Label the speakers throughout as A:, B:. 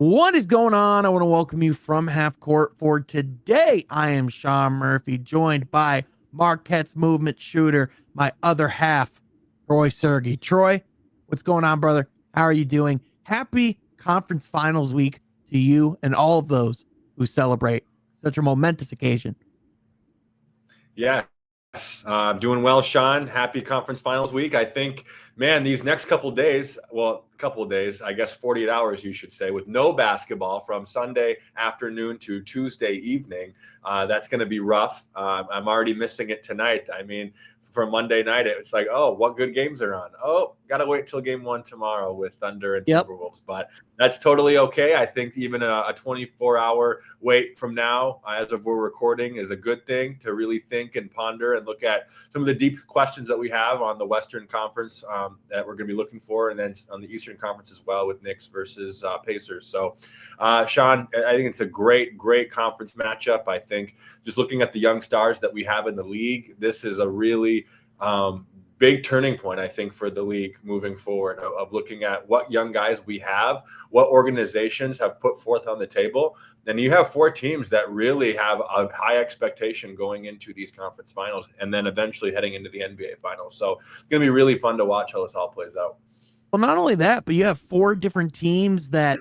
A: What is going on? I want to welcome you from half court for today. I am Sean Murphy, joined by Marquette's movement shooter, my other half, Troy Sergey. Troy, what's going on, brother? How are you doing? Happy conference finals week to you and all of those who celebrate such a momentous occasion.
B: Yes, doing well, Sean. Happy conference finals week. I think, man, these next couple of days, I guess 48 hours, you should say, with no basketball from Sunday afternoon to Tuesday evening, that's going to be rough. I'm already missing it tonight. I mean, for Monday night, it's like, oh, what good games are on? Oh, got to wait till game one tomorrow with Thunder and Timberwolves. But that's totally okay. I think even a 24-hour wait from now, as of we're recording, is a good thing to really think and ponder and look at some of the deep questions that we have on the Western Conference that we're going to be looking for, and then on the Eastern Conference as well with Knicks versus Pacers. So, Sean, I think it's a great conference matchup. I think just looking at the young stars that we have in the league, this is a really big turning point, I think, for the league moving forward, of looking at what young guys we have, what organizations have put forth on the table. And you have four teams that really have a high expectation going into these conference finals and then eventually heading into the NBA finals. So it's going to be really fun to watch how this all plays out.
A: Well, not only that, but you have four different teams that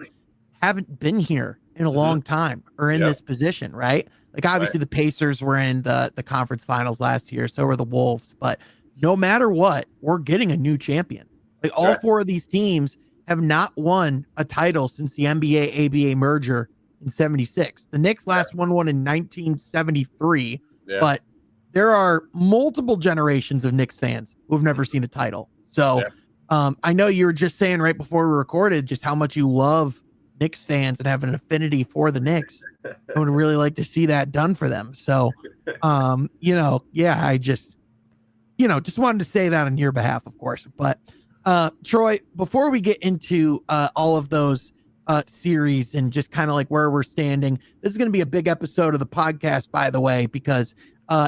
A: haven't been here in a long time or in this position, right? Like, obviously the Pacers were in the conference finals last year, so were the Wolves, but no matter what, we're getting a new champion. Like, all four of these teams have not won a title since the NBA ABA merger in 76. The Knicks last won one in 1973, but there are multiple generations of Knicks fans who have never seen a title. So I know you were just saying right before we recorded just how much you love Knicks fans and have an affinity for the Knicks. I would really like to see that done for them. So, I just wanted to say that on your behalf, of course. But Troy, before we get into all of those series and just kind of like where we're standing, this is going to be a big episode of the podcast, by the way, because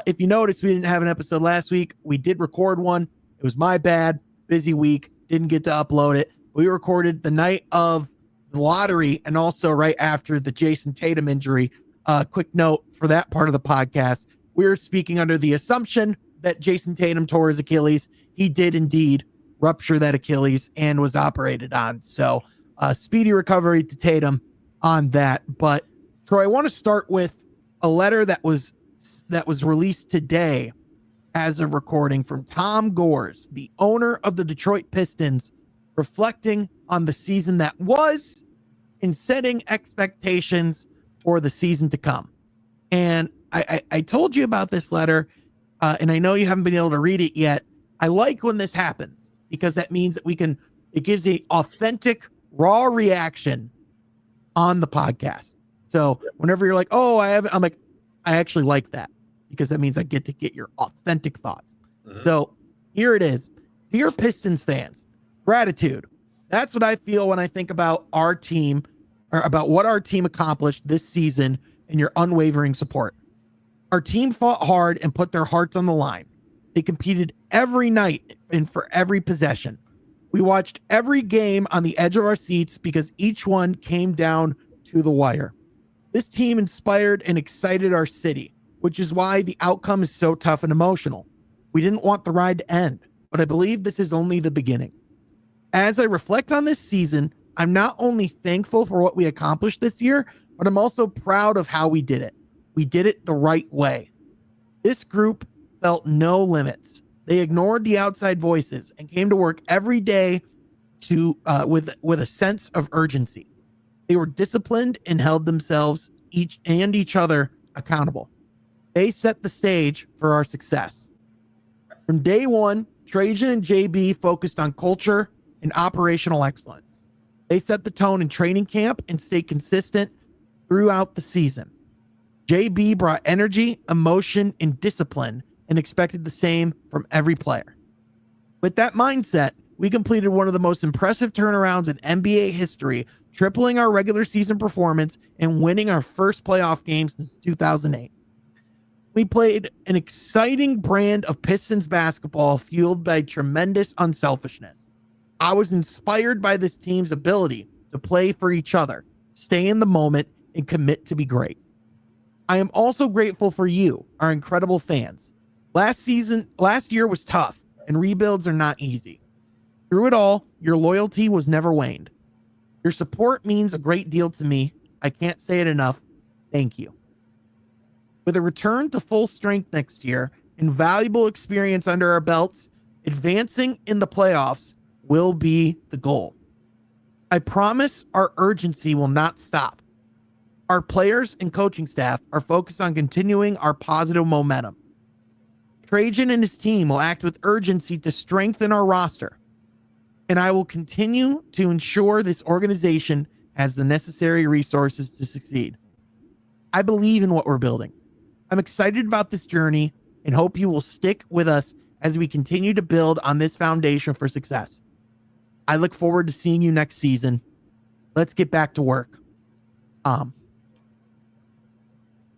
A: if you notice, we didn't have an episode last week. We did record one. It was my bad. Busy week. Didn't get to upload it. We recorded the night of the lottery and also right after the Jason Tatum injury. Quick note for that part of the podcast. We're speaking under the assumption that Jason Tatum tore his Achilles. He did indeed rupture that Achilles and was operated on. So speedy recovery to Tatum on that. But Troy, I want to start with a letter that was released today as a recording from Tom Gores, the owner of the Detroit Pistons, reflecting on the season that was and setting expectations for the season to come. And I told you about this letter, and I know you haven't been able to read it yet. I like when this happens because that means that it gives a authentic, raw reaction on the podcast. So whenever you're like, oh, I'm like, I actually like that because that means I get to get your authentic thoughts. So here it is. Dear Pistons fans, gratitude. That's what I feel when I think about our team, or about what our team accomplished this season, and your unwavering support. Our team fought hard and put their hearts on the line. They competed every night and for every possession. We watched every game on the edge of our seats because each one came down to the wire. This team inspired and excited our city, which is why the outcome is so tough and emotional. We didn't want the ride to end, but I believe this is only the beginning. As I reflect on this season, I'm not only thankful for what we accomplished this year, but I'm also proud of how we did it. We did it the right way. This group felt no limits. They ignored the outside voices and came to work every day with a sense of urgency. They were disciplined and held themselves each other accountable. They set the stage for our success. From day one, Trajan and JB focused on culture and operational excellence. They set the tone in training camp and stayed consistent throughout the season. JB brought energy, emotion, and discipline and expected the same from every player. With that mindset, we completed one of the most impressive turnarounds in NBA history, tripling our regular season performance and winning our first playoff game since 2008. We played an exciting brand of Pistons basketball fueled by tremendous unselfishness. I was inspired by this team's ability to play for each other, stay in the moment, and commit to be great. I am also grateful for you, our incredible fans. Last year was tough, and rebuilds are not easy. Through it all, your loyalty was never waned. Your support means a great deal to me. I can't say it enough. Thank you. With a return to full strength next year and valuable experience under our belts, advancing in the playoffs will be the goal. I promise our urgency will not stop. Our players and coaching staff are focused on continuing our positive momentum. Trajan and his team will act with urgency to strengthen our roster, and I will continue to ensure this organization has the necessary resources to succeed. I believe in what we're building. I'm excited about this journey and hope you will stick with us as we continue to build on this foundation for success. I look forward to seeing you next season. Let's get back to work.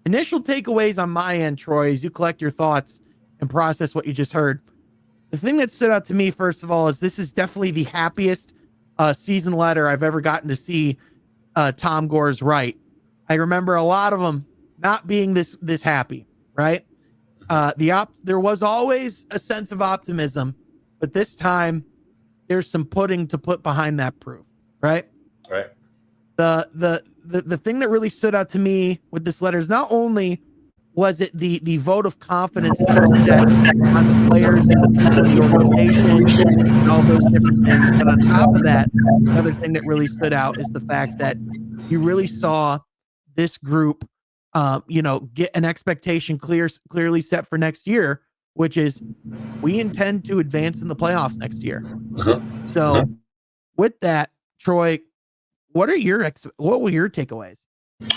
A: Initial takeaways on my end, Troy, as you collect your thoughts and process what you just heard. The thing that stood out to me, first of all, is this is definitely the happiest season letter I've ever gotten to see Tom Gores write. I remember a lot of them not being this happy, right? There was always a sense of optimism, but this time there's some pudding to put behind that proof, right?
B: Right.
A: The thing that really stood out to me with this letter is not only was it the vote of confidence that was set on the players and the people in the organization and all those different things, but on top of that, another thing that really stood out is the fact that you really saw this group, get an expectation clearly set for next year, which is we intend to advance in the playoffs next year. So with that, Troy, what were your takeaways?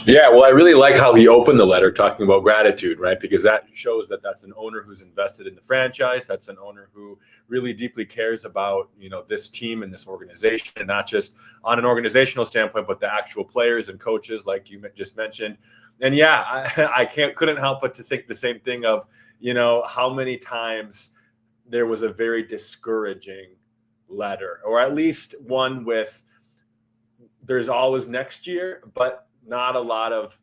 B: Yeah, well, I really like how he opened the letter talking about gratitude, right? Because that shows that that's an owner who's invested in the franchise. That's an owner who really deeply cares about, this team and this organization, and not just on an organizational standpoint, but the actual players and coaches, like you just mentioned. And yeah, I couldn't help but to think the same thing of, how many times there was a very discouraging letter, or at least one with there's always next year, but not a lot of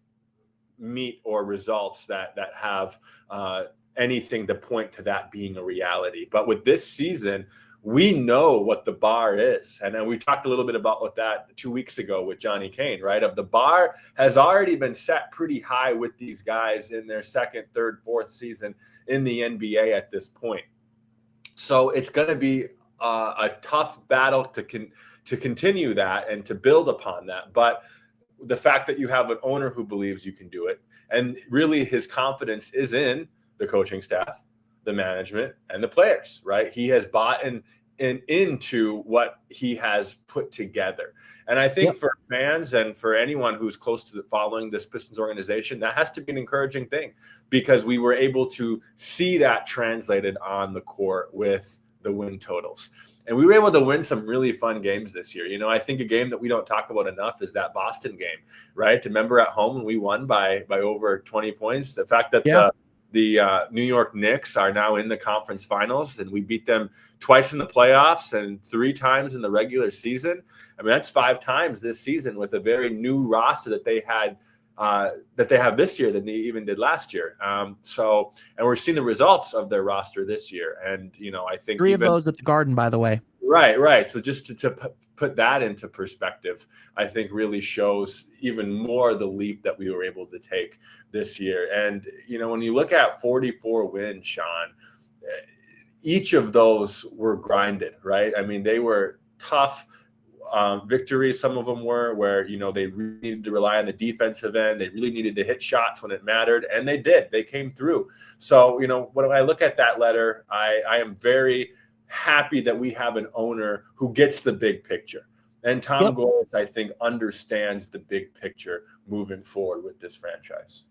B: meat or results that have anything to point to that being a reality. But with this season, we know what the bar is. And then we talked a little bit about that 2 weeks ago with Johnny Kane, right? Of the bar has already been set pretty high with these guys in their second, third, fourth season in the NBA at this point. So it's going to be a tough battle to continue that and to build upon that. But the fact that you have an owner who believes you can do it, and really his confidence is in the coaching staff, the management, and the players, right? He has bought into what he has put together. And I think for fans and for anyone who's close to following this Pistons organization, that has to be an encouraging thing, because we were able to see that translated on the court with the win totals. And we were able to win some really fun games this year. I think a game that we don't talk about enough is that Boston game, right? Remember at home when we won by over 20 points? The fact that the New York Knicks are now in the conference finals, and we beat them twice in the playoffs and 3 times in the regular season. I mean, that's 5 times this season with a very new roster that they had that they have this year than they even did last year. And we're seeing the results of their roster this year. And, I think
A: 3 of those at the Garden, by the way.
B: Right. So just to put that into perspective, I think really shows even more the leap that we were able to take this year. And, when you look at 44 wins, Sean, each of those were grinded, right? I mean, they were tough victories. Some of them were where, they really needed to rely on the defensive end. They really needed to hit shots when it mattered. And they did. They came through. So, when I look at that letter, I am very happy that we have an owner who gets the big picture. And Tom Gores, I think, understands the big picture moving forward with this franchise.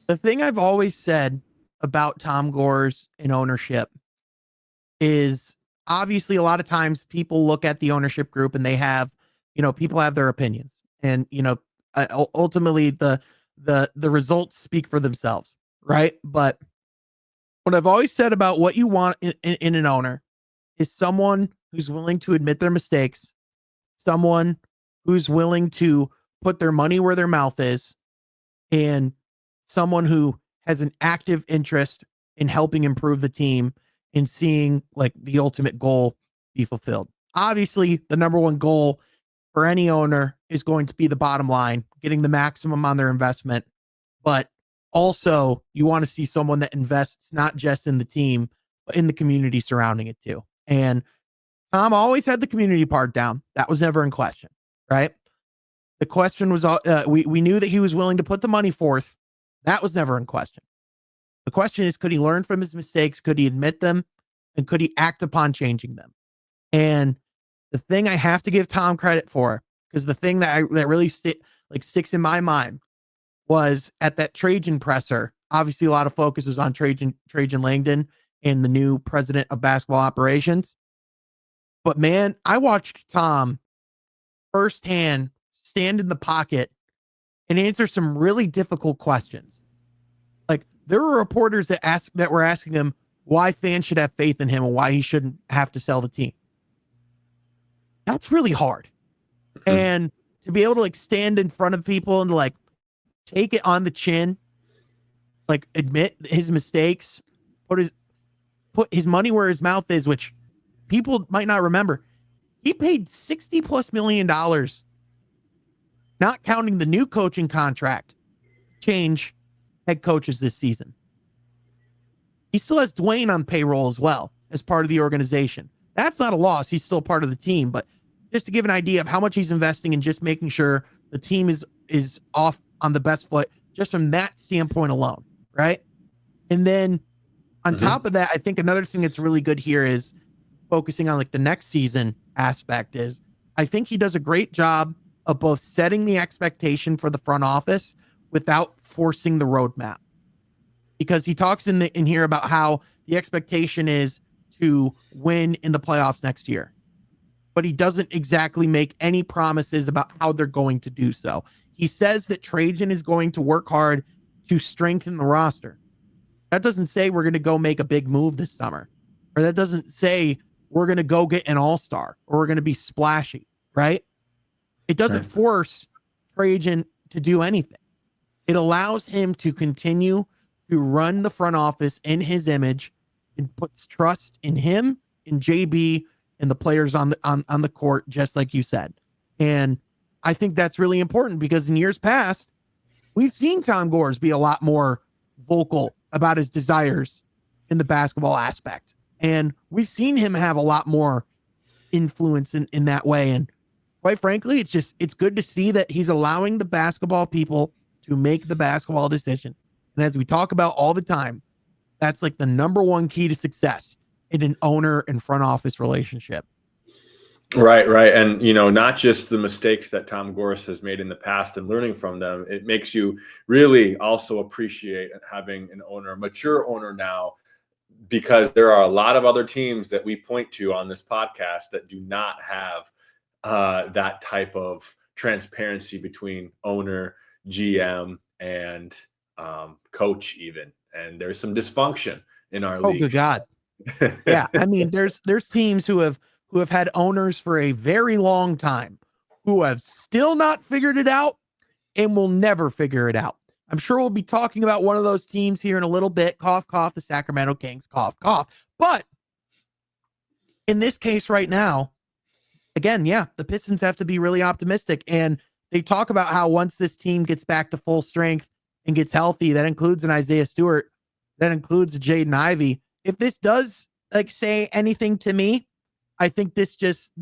A: The thing I've always said about Tom Gores and ownership is obviously a lot of times people look at the ownership group and they have, people have their opinions, and, ultimately the results speak for themselves. Right. But what I've always said about what you want in an owner is someone who's willing to admit their mistakes, someone who's willing to put their money where their mouth is, and someone who has an active interest in helping improve the team and seeing like the ultimate goal be fulfilled. Obviously, the number one goal for any owner is going to be the bottom line, getting the maximum on their investment. But also, you want to see someone that invests not just in the team, but in the community surrounding it too. And Tom always had the community part down. That was never in question, right? The question was, we knew that he was willing to put the money forth. That was never in question. The question is, could he learn from his mistakes? Could he admit them? And could he act upon changing them? And the thing I have to give Tom credit for, because the thing that really sticks in my mind was at that Trajan presser. Obviously, a lot of focus was on Trajan Langdon and the new president of basketball operations. But man, I watched Tom firsthand stand in the pocket and answer some really difficult questions. Like there were reporters that were asking him why fans should have faith in him and why he shouldn't have to sell the team. That's really hard. Mm-hmm. And to be able to like stand in front of people and like take it on the chin, like admit his mistakes, put his money where his mouth is, which people might not remember. He paid $60+ million, not counting the new coaching contract, change head coaches this season. He still has Dwayne on payroll as well as part of the organization. That's not a loss. He's still part of the team, but just to give an idea of how much he's investing in just making sure the team is off on the best foot just from that standpoint alone, right? And then on top of that, I think another thing that's really good here is focusing on like the next season aspect is I think he does a great job of both setting the expectation for the front office without forcing the roadmap. Because he talks in here about how the expectation is to win in the playoffs next year. But he doesn't exactly make any promises about how they're going to do so. He says that Trajan is going to work hard to strengthen the roster. That doesn't say we're going to go make a big move this summer. Or that doesn't say we're going to go get an all-star or we're going to be splashy, right? It doesn't force Trajan to do anything. It allows him to continue to run the front office in his image and puts trust in him, in JB, and the players on the court, just like you said. And I think that's really important because in years past, we've seen Tom Gores be a lot more vocal about his desires in the basketball aspect. And we've seen him have a lot more influence in that way. And quite frankly, it's good to see that he's allowing the basketball people to make the basketball decisions. And as we talk about all the time, that's like the number one key to success in an owner and front office relationship.
B: Right. And, not just the mistakes that Tom Gores has made in the past and learning from them, it makes you really also appreciate having an owner, a mature owner now, because there are a lot of other teams that we point to on this podcast that do not have that type of transparency between owner, GM, and coach even. And there's some dysfunction in our league.
A: Oh, good God. Yeah. I mean, there's teams who have had owners for a very long time who have still not figured it out and will never figure it out. I'm sure we'll be talking about one of those teams here in a little bit. Cough, cough, the Sacramento Kings, cough, cough. But in this case right now, again, yeah, the Pistons have to be really optimistic. And they talk about how once this team gets back to full strength and gets healthy, that includes an Isaiah Stewart, that includes a Jaden Ivey. If this does say anything to me, I think this just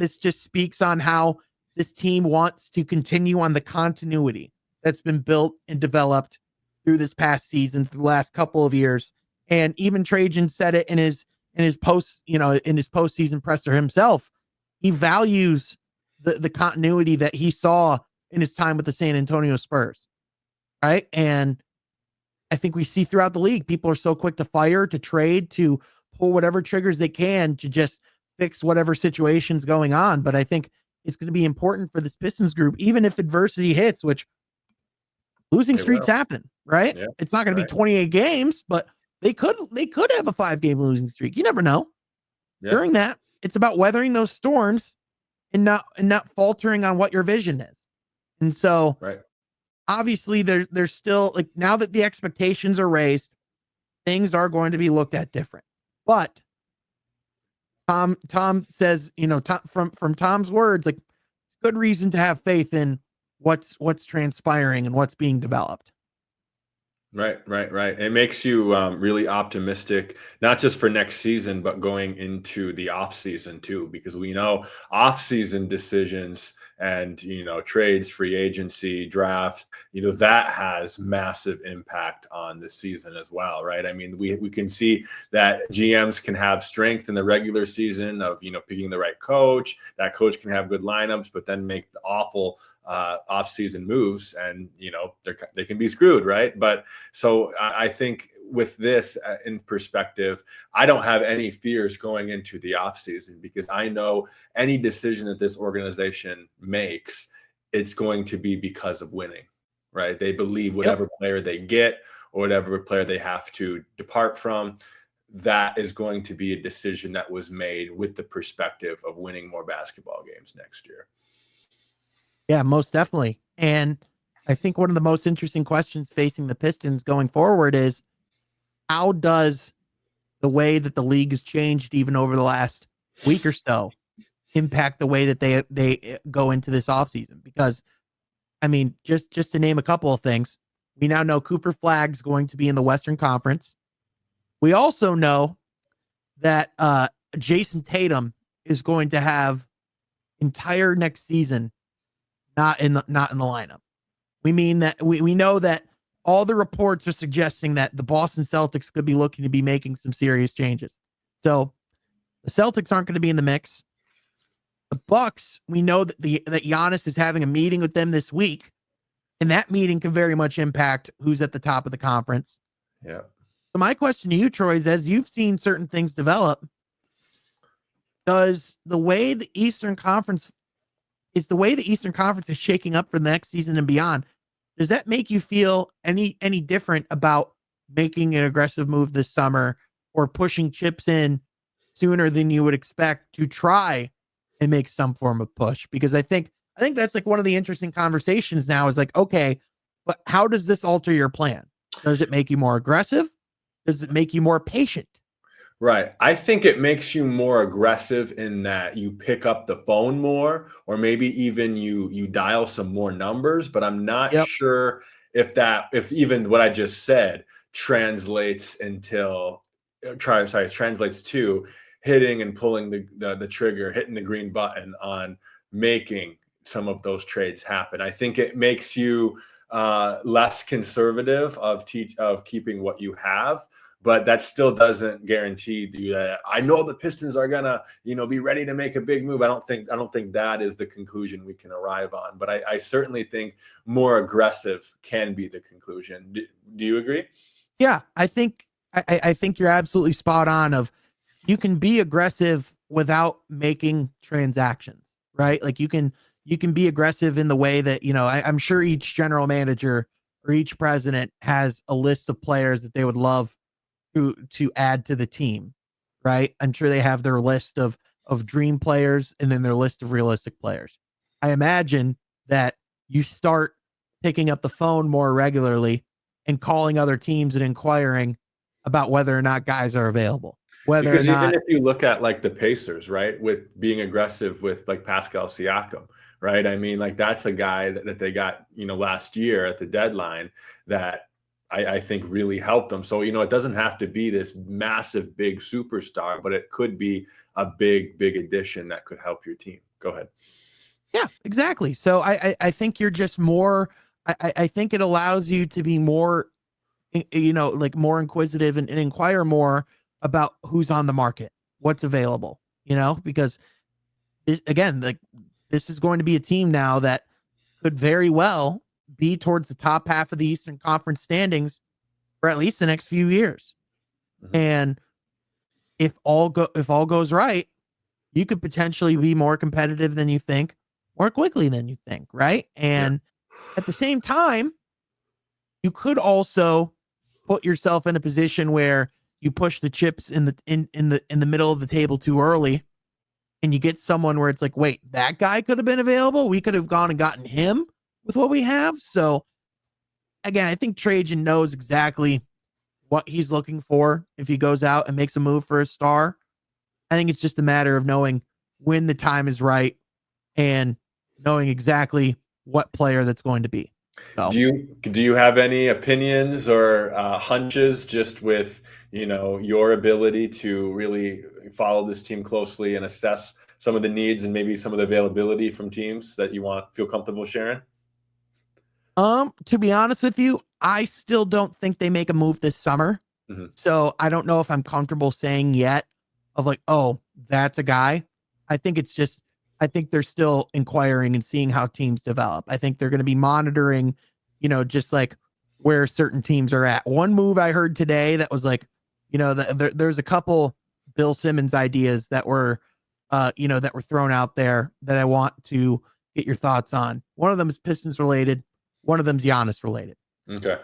A: speaks on how this team wants to continue on the continuity that's been built and developed through this past season, through the last couple of years. And even Trajan said it in his postseason presser himself. He values the continuity that he saw in his time with the San Antonio Spurs. Right. And I think we see throughout the league, people are so quick to fire, to trade, to pull whatever triggers they can to just fix whatever situation's going on. But I think it's going to be important for this Pistons group, even if adversity hits, which losing streaks happen, right? Yeah, it's not going to be 28 games, but they could have a 5-game losing streak. You never know. Yeah. During that, it's about weathering those storms and not faltering on what your vision is. And so
B: Right.
A: obviously there's still like, now that the expectations are raised, things are going to be looked at different. But Tom says, from Tom's words, like, good reason to have faith in what's transpiring and what's being developed.
B: Right. It makes you really optimistic, not just for next season, but going into the off season too, because we know off season decisions and trades, free agency, draft, that has massive impact on the season as well, right? I mean, we can see that GMs can have strength in the regular season of picking the right coach. That coach can have good lineups, but then make the awful off-season moves, and they can be screwed, right? But so I think with this in perspective, I don't have any fears going into the offseason, because I know any decision that this organization makes, it's going to be because of winning, right? They believe whatever player they get or whatever player they have to depart from, that is going to be a decision that was made with the perspective of winning more basketball games next year.
A: Yeah, most definitely. And I think one of the most interesting questions facing the Pistons going forward is, how does the way that the league has changed even over the last week or so impact the way that they go into this offseason? Because I mean, just to name a couple of things, we now know Cooper Flagg's going to be in the Western Conference. We also know that Jason Tatum is going to have entire next season not in the lineup. We mean that we know that all the reports are suggesting that the Boston Celtics could be looking to be making some serious changes. So the Celtics aren't going to be in the mix. The Bucks, we know that that Giannis is having a meeting with them this week, and that meeting can very much impact who's at the top of the conference.
B: Yeah.
A: So my question to you, Troy, is, as you've seen certain things develop, does the way the Eastern Conference is shaking up for the next season and beyond, does that make you feel any different about making an aggressive move this summer, or pushing chips in sooner than you would expect to try and make some form of push? Because I think that's like one of the interesting conversations now is like, okay, but how does this alter your plan? Does it make you more aggressive? Does it make you more patient?
B: Right. I think it makes you more aggressive in that you pick up the phone more, or maybe even you dial some more numbers, but I'm not
A: Yep.
B: sure if even what I just said translates translates to hitting and pulling the trigger, hitting the green button on making some of those trades happen. I think it makes you less conservative of keeping what you have. But that still doesn't guarantee you that I know the Pistons are gonna, be ready to make a big move. I don't think that is the conclusion we can arrive on. But I certainly think more aggressive can be the conclusion. Do you agree?
A: Yeah, I think you're absolutely spot on. Of, you can be aggressive without making transactions, right? Like you can be aggressive in the way that, I'm sure each general manager or each president has a list of players that they would love to add to the team, right? I'm sure they have their list of dream players and then their list of realistic players. I imagine that you start picking up the phone more regularly and calling other teams and inquiring about whether or not guys are available. Whether or
B: Because even
A: not,
B: if you look at like the Pacers, right, with being aggressive with like Pascal Siakam, right? I mean, like that's a guy that they got, last year at the deadline that I think really helped them. So, it doesn't have to be this massive, big superstar, but it could be a big, big addition that could help your team. Go ahead.
A: yeah, exactly. So I think you're just more, I think it allows you to be more, like more inquisitive and inquire more about who's on the market, what's available, because again, like, this is going to be a team now that could very well be towards the top half of the Eastern Conference standings for at least the next few years.
B: Mhm.
A: And if all goes right, you could potentially be more competitive than you think, more quickly than you think, right?
B: Yeah.
A: And at the same time, you could also put yourself in a position where you push the chips in the middle of the table too early, and you get someone where it's like, wait, that guy could have been available. We could have gone and gotten him with what we have. So again, I think Trajan knows exactly what he's looking for if he goes out and makes a move for a star. I think it's just a matter of knowing when the time is right and knowing exactly what player that's going to be. So,
B: Do you have any opinions or hunches just with your ability to really follow this team closely and assess some of the needs and maybe some of the availability from teams that you feel comfortable sharing?
A: to be honest with you, I still don't think they make a move this summer.
B: Hmm.
A: So I don't know if I'm comfortable saying yet of like, oh, that's a guy. I think it's just, I think they're still inquiring and seeing how teams develop. I think they're going to be monitoring, just like where certain teams are at. One move I heard today that was like, there's a couple Bill Simmons ideas that were, that were thrown out there that I want to get your thoughts on. One of them is Pistons related. One of them's Giannis related.
B: Okay.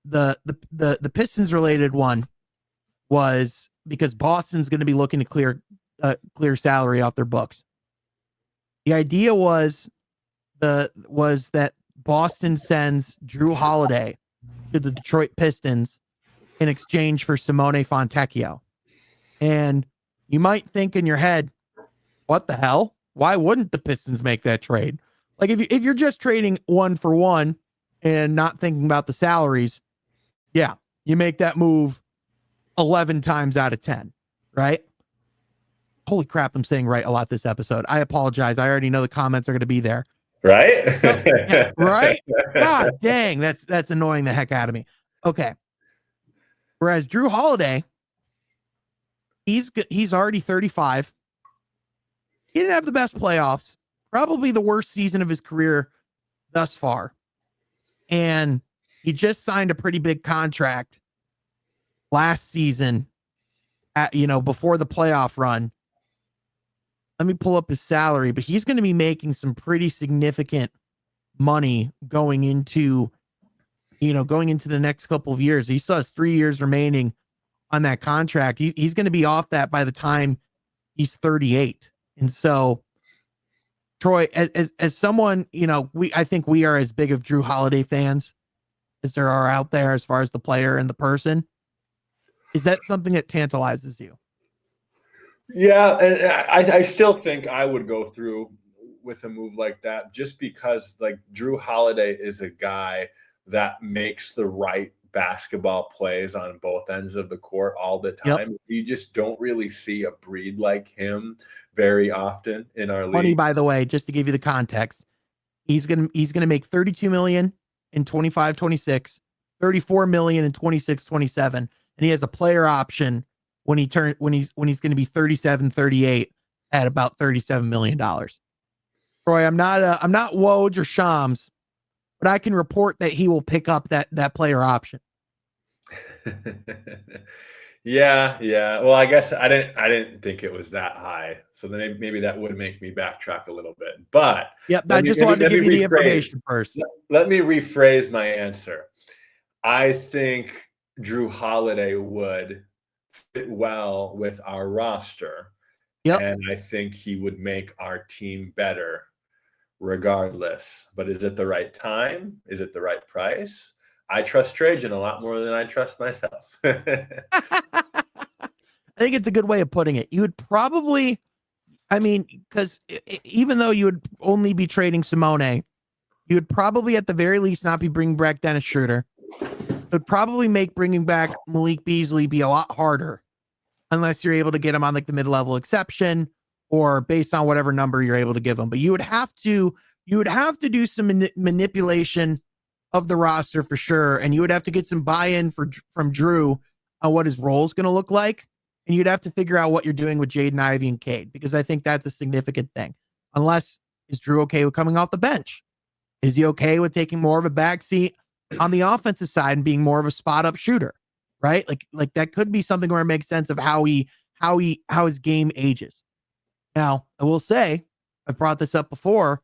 A: The Pistons related one was because Boston's going to be looking to clear salary off their books. The idea was that Boston sends Drew Holiday to the Detroit Pistons in exchange for Simone Fontecchio. And you might think in your head, what the hell? Why wouldn't the Pistons make that trade? Like if you're just trading one for one and not thinking about the salaries, yeah, you make that move 11 times out of 10, right? Holy crap, I'm saying right a lot this episode. I apologize. I already know the comments are going to be there.
B: Right?
A: Yeah, right? God dang, that's annoying the heck out of me. Okay. Whereas Drew Holiday, he's already 35. He didn't have the best playoffs, probably the worst season of his career thus far. And he just signed a pretty big contract last season before the playoff run. Let me pull up his salary, but he's going to be making some pretty significant money going into the next couple of years. He still has 3 years remaining on that contract. He's going to be off that by the time he's 38. And so, Troy, as someone, I think we are as big of Drew Holiday fans as there are out there as far as the player and the person. Is that something that tantalizes you?
B: Yeah, and I still think I would go through with a move like that just because like Drew Holiday is a guy that makes the right basketball plays on both ends of the court all the time. Yep. You just don't really see a breed like him very often in our
A: Funny,
B: league.
A: by the way, just to give you the context, he's gonna make 32 million in 25-26, 34 million in 26-27, and he has a player option when he's going to be 37-38 at about $37 million. Troy, I'm not Woj or Shams, but I can report that he will pick up that player option.
B: Yeah. Well, I guess I didn't think it was that high. So then maybe that would make me backtrack a little bit. But
A: yep, I just wanted to give you the information first.
B: Let me rephrase my answer. I think Drew Holiday would fit well with our roster. Yep. And I think he would make our team better regardless. But is it the right time? Is it the right price? I trust Trajan a lot more than I trust myself.
A: I think it's a good way of putting it. You would probably, because even though you would only be trading Simone, you would probably at the very least not be bringing back Dennis Schroeder. It would probably make bringing back Malik Beasley be a lot harder unless you're able to get him on like the mid-level exception or based on whatever number you're able to give him. But you would have to do some manipulation of the roster for sure. And you would have to get some buy-in from Drew on what his role is going to look like. And you'd have to figure out what you're doing with Jaden Ivey and Cade, because I think that's a significant thing. Unless, is Drew okay with coming off the bench? Is he okay with taking more of a backseat on the offensive side and being more of a spot up shooter? Right? Like that could be something where it makes sense of how his game ages. Now, I will say, I've brought this up before,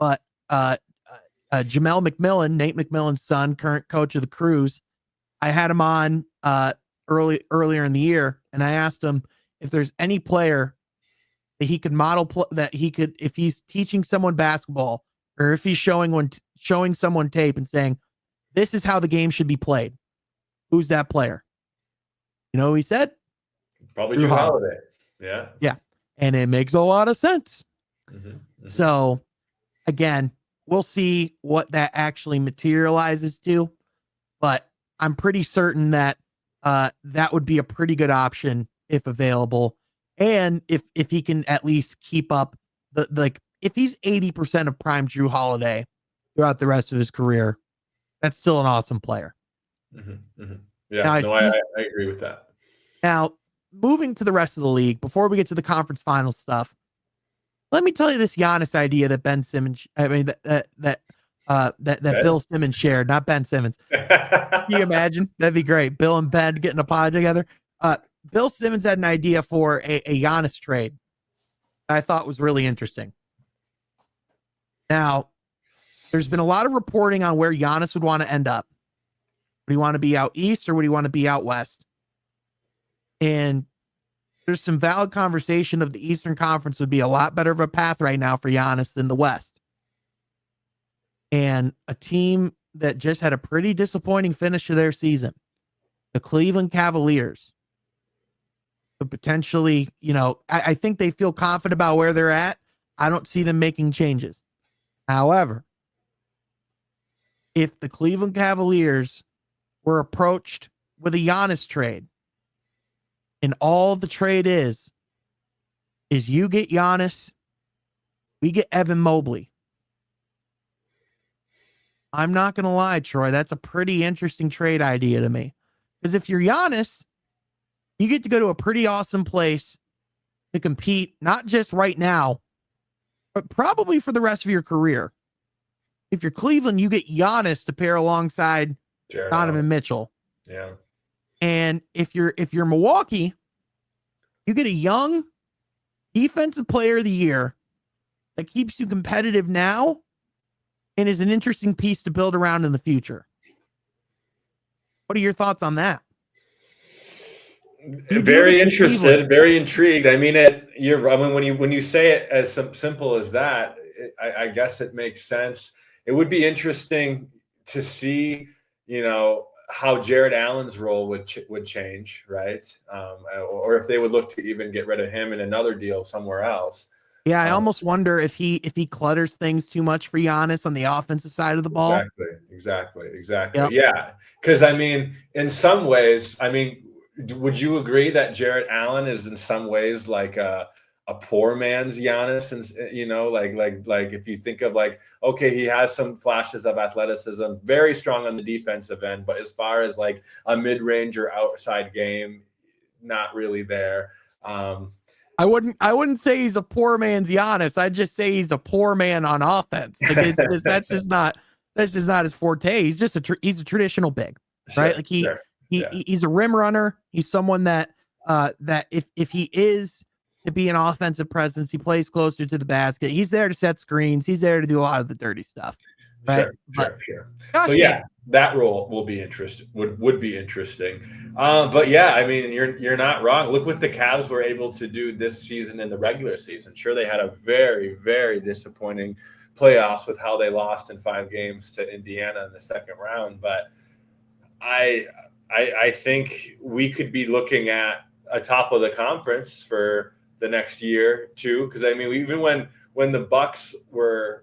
A: but Jamel McMillan, Nate McMillan's son, current coach of the Crews, I had him on earlier in the year, and I asked him if there's any player that he could model that he could, if he's teaching someone basketball, or if he's showing someone tape and saying, this is how the game should be played, who's that player? You know who he said?
B: Probably Jrue Holiday. Yeah.
A: Yeah. And it makes a lot of sense.
B: Mm-hmm. Mm-hmm.
A: So again, we'll see what that actually materializes to, but I'm pretty certain that that would be a pretty good option if available. And if he can at least keep up if he's 80% of prime Jrue Holiday throughout the rest of his career, that's still an awesome player.
B: Mm-hmm. Mm-hmm. Yeah,
A: now,
B: I agree with that.
A: Now, moving to the rest of the league, before we get to the conference final stuff, let me tell you this Giannis idea that Bill Simmons shared, not Ben Simmons. Can you imagine? That'd be great. Bill and Ben getting a pod together. Bill Simmons had an idea for a Giannis trade I thought was really interesting. Now, there's been a lot of reporting on where Giannis would want to end up. Would he want to be out east or would he want to be out west? And there's some valid conversation of the Eastern Conference would be a lot better of a path right now for Giannis than the West. And a team that just had a pretty disappointing finish to their season, the Cleveland Cavaliers, could potentially, I think they feel confident about where they're at. I don't see them making changes. However, if the Cleveland Cavaliers were approached with a Giannis trade, and all the trade is you get Giannis, we get Evan Mobley. I'm not going to lie, Troy, that's a pretty interesting trade idea to me. Because if you're Giannis, you get to go to a pretty awesome place to compete, not just right now, but probably for the rest of your career. If you're Cleveland, you get Giannis to pair alongside Donovan Mitchell.
B: Yeah.
A: And if you're Milwaukee, you get a young defensive player of the year that keeps you competitive now and is an interesting piece to build around in the future. What are your thoughts on that?
B: Very interested, very intrigued. I mean, when you say it as simple as that, I guess it makes sense. It would be interesting to see, how Jared Allen's role would change, right? Or if they would look to even get rid of him in another deal somewhere else.
A: Yeah, I almost wonder if he clutters things too much for Giannis on the offensive side of the ball.
B: Exactly.
A: Yep.
B: Yeah, because in some ways, would you agree that Jared Allen is in some ways like a poor man's Giannis? And like if you think of okay, he has some flashes of athleticism, very strong on the defensive end, but as far as like a mid-range or outside game, not really there.
A: I wouldn't say he's a poor man's Giannis. I'd just say he's a poor man on offense. Like that's just not his forte. He's just he's a traditional big, right? Like he's a rim runner. He's someone that if he is to be an offensive presence, he plays closer to the basket. He's there to set screens. He's there to do a lot of the dirty stuff. Right?
B: Sure. So yeah, that role will be interesting. Would be interesting. But yeah, you're not wrong. Look what the Cavs were able to do this season in the regular season. Sure, they had a very, very disappointing playoffs with how they lost in 5 games to Indiana in the second round. But I think we could be looking at a top of the conference for the next year too. Because even when the Bucks were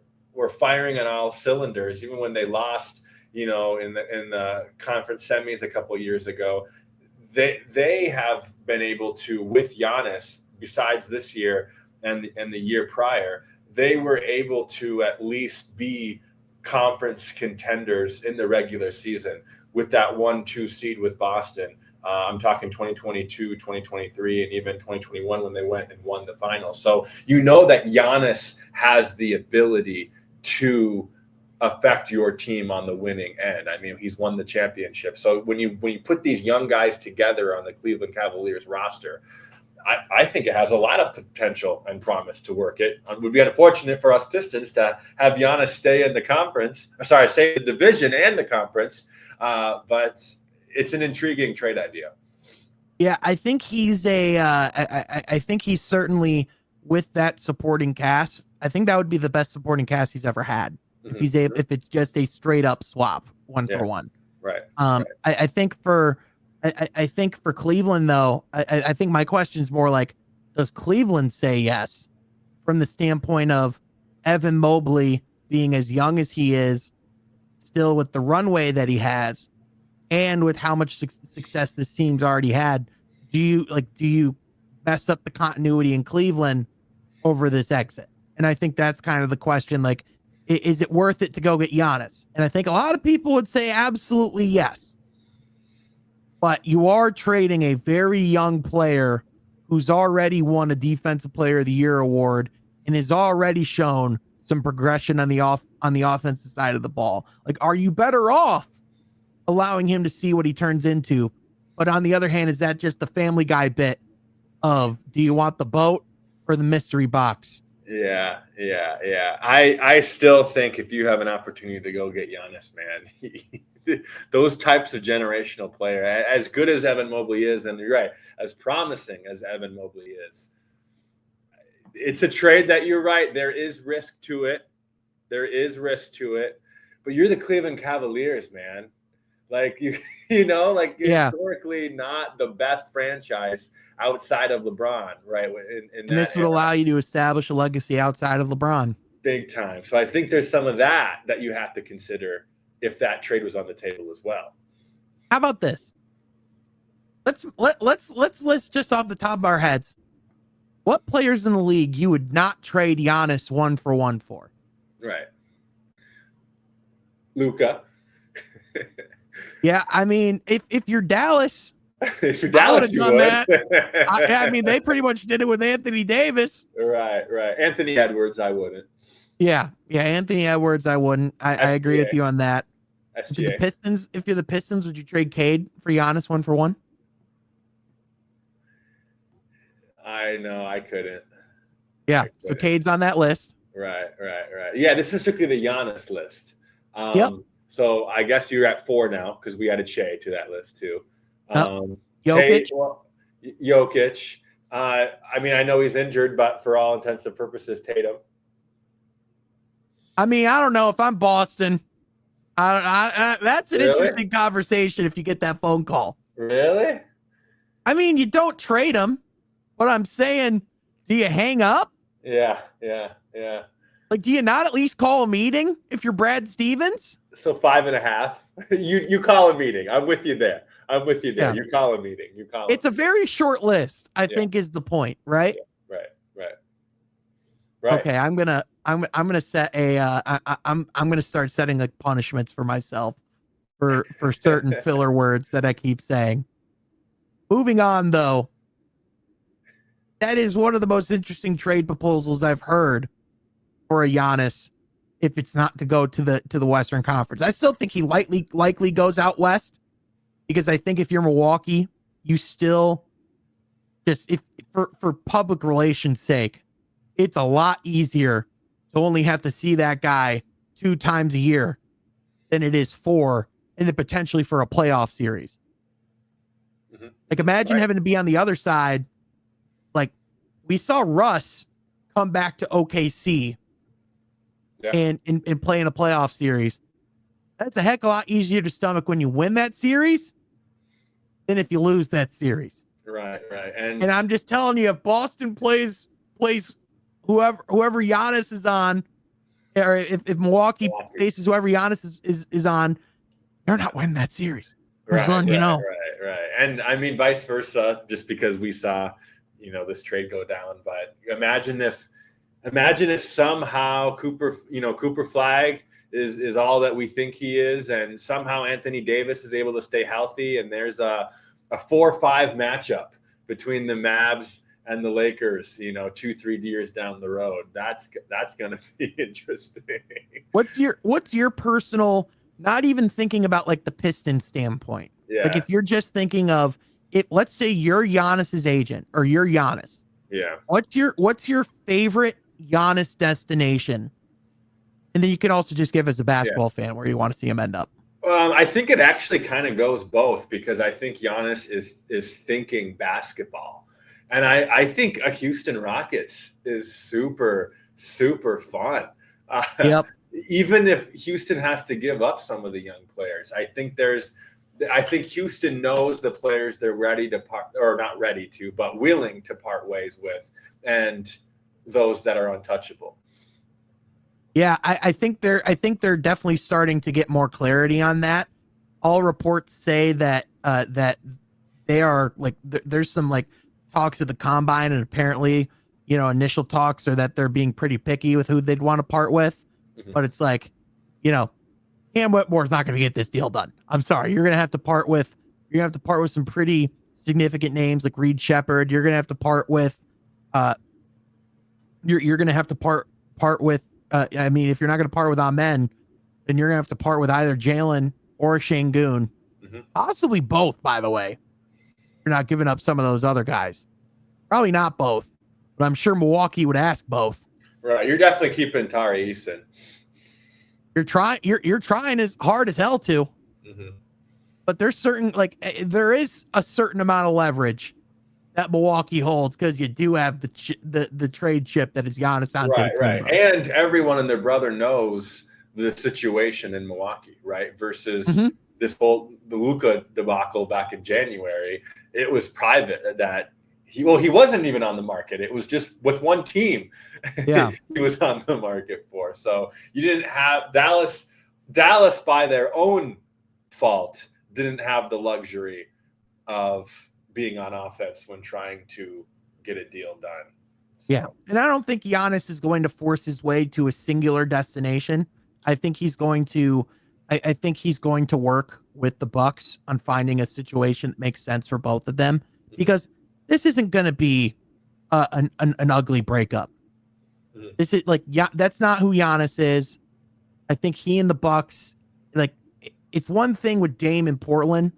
B: firing on all cylinders, even when they lost, in the conference semis a couple of years ago, they have been able to, with Giannis, besides this year and the year prior, they were able to at least be conference contenders in the regular season with that 1-2 seed with Boston. I'm talking 2022, 2023, and even 2021 when they went and won the finals. So that Giannis has the ability to affect your team on the winning end. He's won the championship. So when you put these young guys together on the Cleveland Cavaliers roster, I think it has a lot of potential and promise to work. It would be unfortunate for us Pistons to have Giannis stay in the division and the conference. But it's an intriguing trade idea.
A: Yeah, I think he's I think he's certainly with that supporting cast. I think that would be the best supporting cast he's ever had. if he's able, if it's just a straight up swap one for one.
B: Right.
A: I think for Cleveland though, I think my question is more like, does Cleveland say yes from the standpoint of Evan Mobley being as young as he is, still with the runway that he has, and with how much success this team's already had? Do you mess up the continuity in Cleveland over this exit? And I think that's kind of the question. Like, is it worth it to go get Giannis? And I think a lot of people would say absolutely yes. But you are trading a very young player who's already won a Defensive Player of the Year award and has already shown some progression on the offensive side of the ball. Like, are you better off allowing him to see what he turns into? But on the other hand, is that just the Family Guy bit of, do you want the boat or the mystery box?
B: Yeah. I still think if you have an opportunity to go get Giannis, man, those types of generational player, as good as Evan Mobley is, and you're right, as promising as Evan Mobley is, it's a trade that you're right. There is risk to it. But you're the Cleveland Cavaliers, man. Like historically not the best franchise outside of LeBron, right?
A: And this would allow you to establish a legacy outside of LeBron.
B: Big time. So I think there's some of that you have to consider if that trade was on the table as well.
A: How about this? Let's list just off the top of our heads what players in the league you would not trade Giannis 1-for-1 for.
B: Right. Luka.
A: Yeah, I mean, if you're Dallas,
B: if you're Dallas, you would.
A: That. I mean, they pretty much did it with Anthony Davis.
B: Right. Anthony Edwards, I wouldn't.
A: Yeah, Anthony Edwards, I wouldn't. I agree with you on that. If you're the Pistons, would you trade Cade for Giannis 1-for-1?
B: I know, I couldn't.
A: Yeah, so Cade's on that list.
B: Right. Yeah, this is strictly the Giannis list.
A: Yep.
B: So I guess you're at 4 now because we added Shea to that list too.
A: Jokic.
B: Jokic. I mean, I know he's injured, but for all intents and purposes, Tatum.
A: I mean, I don't know if I'm Boston. That's an interesting conversation if you get that phone call.
B: Really?
A: I mean, you don't trade him, but I'm saying, do you hang up?
B: Yeah.
A: Like, do you not at least call a meeting if you're Brad Stevens?
B: So 5.5. You call a meeting. I'm with you there.
A: Yeah.
B: You call a meeting.
A: It's a very short list, I think, is the point, right?
B: Yeah. Right.
A: Okay, I'm gonna set I'm gonna start setting like punishments for myself for certain filler words that I keep saying. Moving on though, that is one of the most interesting trade proposals I've heard for a Giannis. If it's not to go to the Western Conference, I still think he likely goes out west, because I think if you're Milwaukee, you still just, if for public relations sake, it's a lot easier to only have to see that guy 2 times a year than it is 4, and then potentially for a playoff series. Mm-hmm. Like, imagine having to be on the other side. Like, we saw Russ come back to OKC and play in a playoff series. That's a heck of a lot easier to stomach when you win that series than if you lose that series.
B: Right.
A: And I'm just telling you, if Boston plays whoever Giannis is on, or if Milwaukee faces whoever Giannis is on, they're not winning that series.
B: Right. And I mean, vice versa, just because we saw, this trade go down. But imagine if somehow Cooper Flag is all that we think he is, and somehow Anthony Davis is able to stay healthy, and there's a 4-5 matchup between the Mavs and the Lakers, 2-3 years down the road. That's going to be interesting.
A: What's your personal, not even thinking about like the Pistons standpoint.
B: Yeah.
A: Like, if you're just thinking of it, let's say you're Giannis's agent or you're Giannis.
B: Yeah.
A: What's your favorite Giannis destination? And then you can also just give us a basketball fan where you want to see him end up.
B: I think it actually kind of goes both, because I think Giannis is thinking basketball. And I think a Houston Rockets is super, super fun.
A: Yep.
B: even if Houston has to give up some of the young players, I think Houston knows the players they're ready to part, or not ready to, but willing to part ways with, and those that are untouchable.
A: Yeah, I think they're definitely starting to get more clarity on that. All reports say that that they are like there's some like talks at the combine, and apparently, initial talks are that they're being pretty picky with who they'd want to part with.
B: Mm-hmm.
A: But it's like, Cam Whitmore's not going to get this deal done. I'm sorry, you're going to have to part with some pretty significant names like Reed Shepherd. You're going to have to part with you're going to have to part with I mean, if you're not going to part with Amen, then you're going to have to part with either Jalen or Şengün.
B: Mm-hmm.
A: Possibly both, by the way. You're not giving up some of those other guys. Probably not both, but I'm sure Milwaukee would ask both.
B: Right. You're definitely keeping Tari Eason.
A: You're trying as hard as hell to.
B: Mm-hmm.
A: But there is a certain amount of leverage that Milwaukee holds because you do have the trade chip that is Giannis Antetokounmpo.
B: Right. And everyone and their brother knows the situation in Milwaukee, right? Versus the Luka debacle back in January. It was private that he wasn't even on the market. It was just with one team.
A: Yeah.
B: He was on the market for. So you didn't have Dallas by their own fault didn't have the luxury of being on offense when trying to get a deal done. So.
A: Yeah. And I don't think Giannis is going to force his way to a singular destination. I think he's going to work with the Bucks on finding a situation that makes sense for both of them, because this isn't going to be an ugly breakup. This is that's not who Giannis is. I think he and the Bucks, it's one thing with Dame in Portland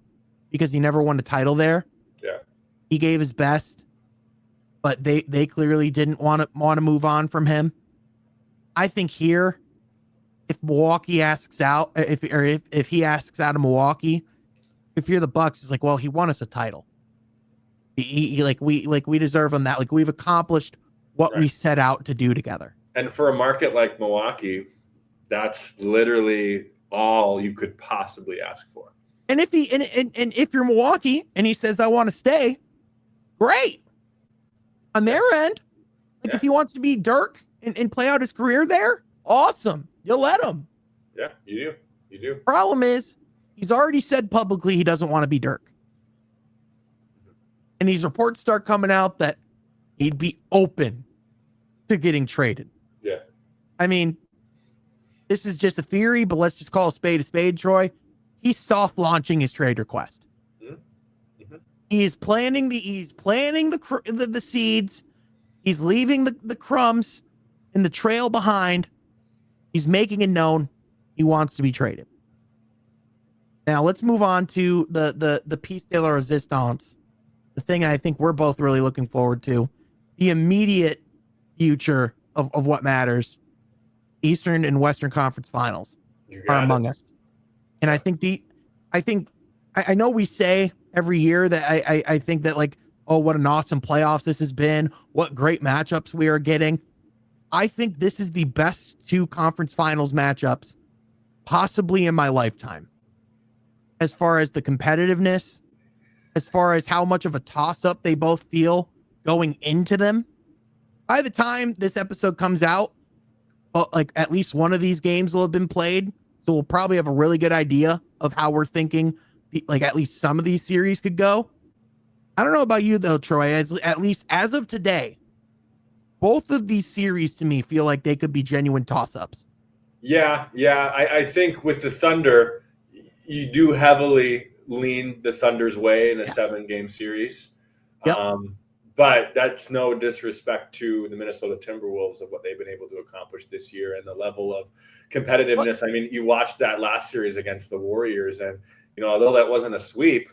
A: because he never won a title there.
B: Yeah.
A: He gave his best, but they clearly didn't want to move on from him. I think here, if Milwaukee asks out, if he asks out of Milwaukee, if you're the Bucks, it's like, well, he won us a title. We deserve him that. Like, we've accomplished what we set out to do together.
B: And for a market like Milwaukee, that's literally all you could possibly ask for.
A: And if if you're Milwaukee and he says, I want to stay, great. On their end, if he wants to be Dirk and play out his career there, awesome. You'll let him.
B: Yeah, you do.
A: Problem is, he's already said publicly he doesn't want to be Dirk. And these reports start coming out that he'd be open to getting traded.
B: Yeah.
A: I mean, this is just a theory, but let's just call a spade, Troy. He's soft launching his trade request. Mm-hmm. He's planting the seeds. He's leaving the crumbs in the trail behind. He's making it known he wants to be traded. Now let's move on to the piece de la resistance. The thing I think we're both really looking forward to, the immediate future of what matters. Eastern and Western Conference Finals are among us. And I know we say every year that I think that what an awesome playoffs this has been, what great matchups we are getting. I think this is the best two conference finals matchups possibly in my lifetime. As far as the competitiveness, as far as how much of a toss-up they both feel going into them. By the time this episode comes out, at least one of these games will have been played. So we'll probably have a really good idea of how we're thinking, at least some of these series could go. I don't know about you though, Troy, at least as of today, both of these series to me feel like they could be genuine toss-ups.
B: Yeah. I think with the Thunder, you do heavily lean the Thunder's way in a 7-game series.
A: Yep.
B: But that's no disrespect to the Minnesota Timberwolves of what they've been able to accomplish this year and the level of competitiveness. I mean, you watched that last series against the Warriors, and although that wasn't a sweep,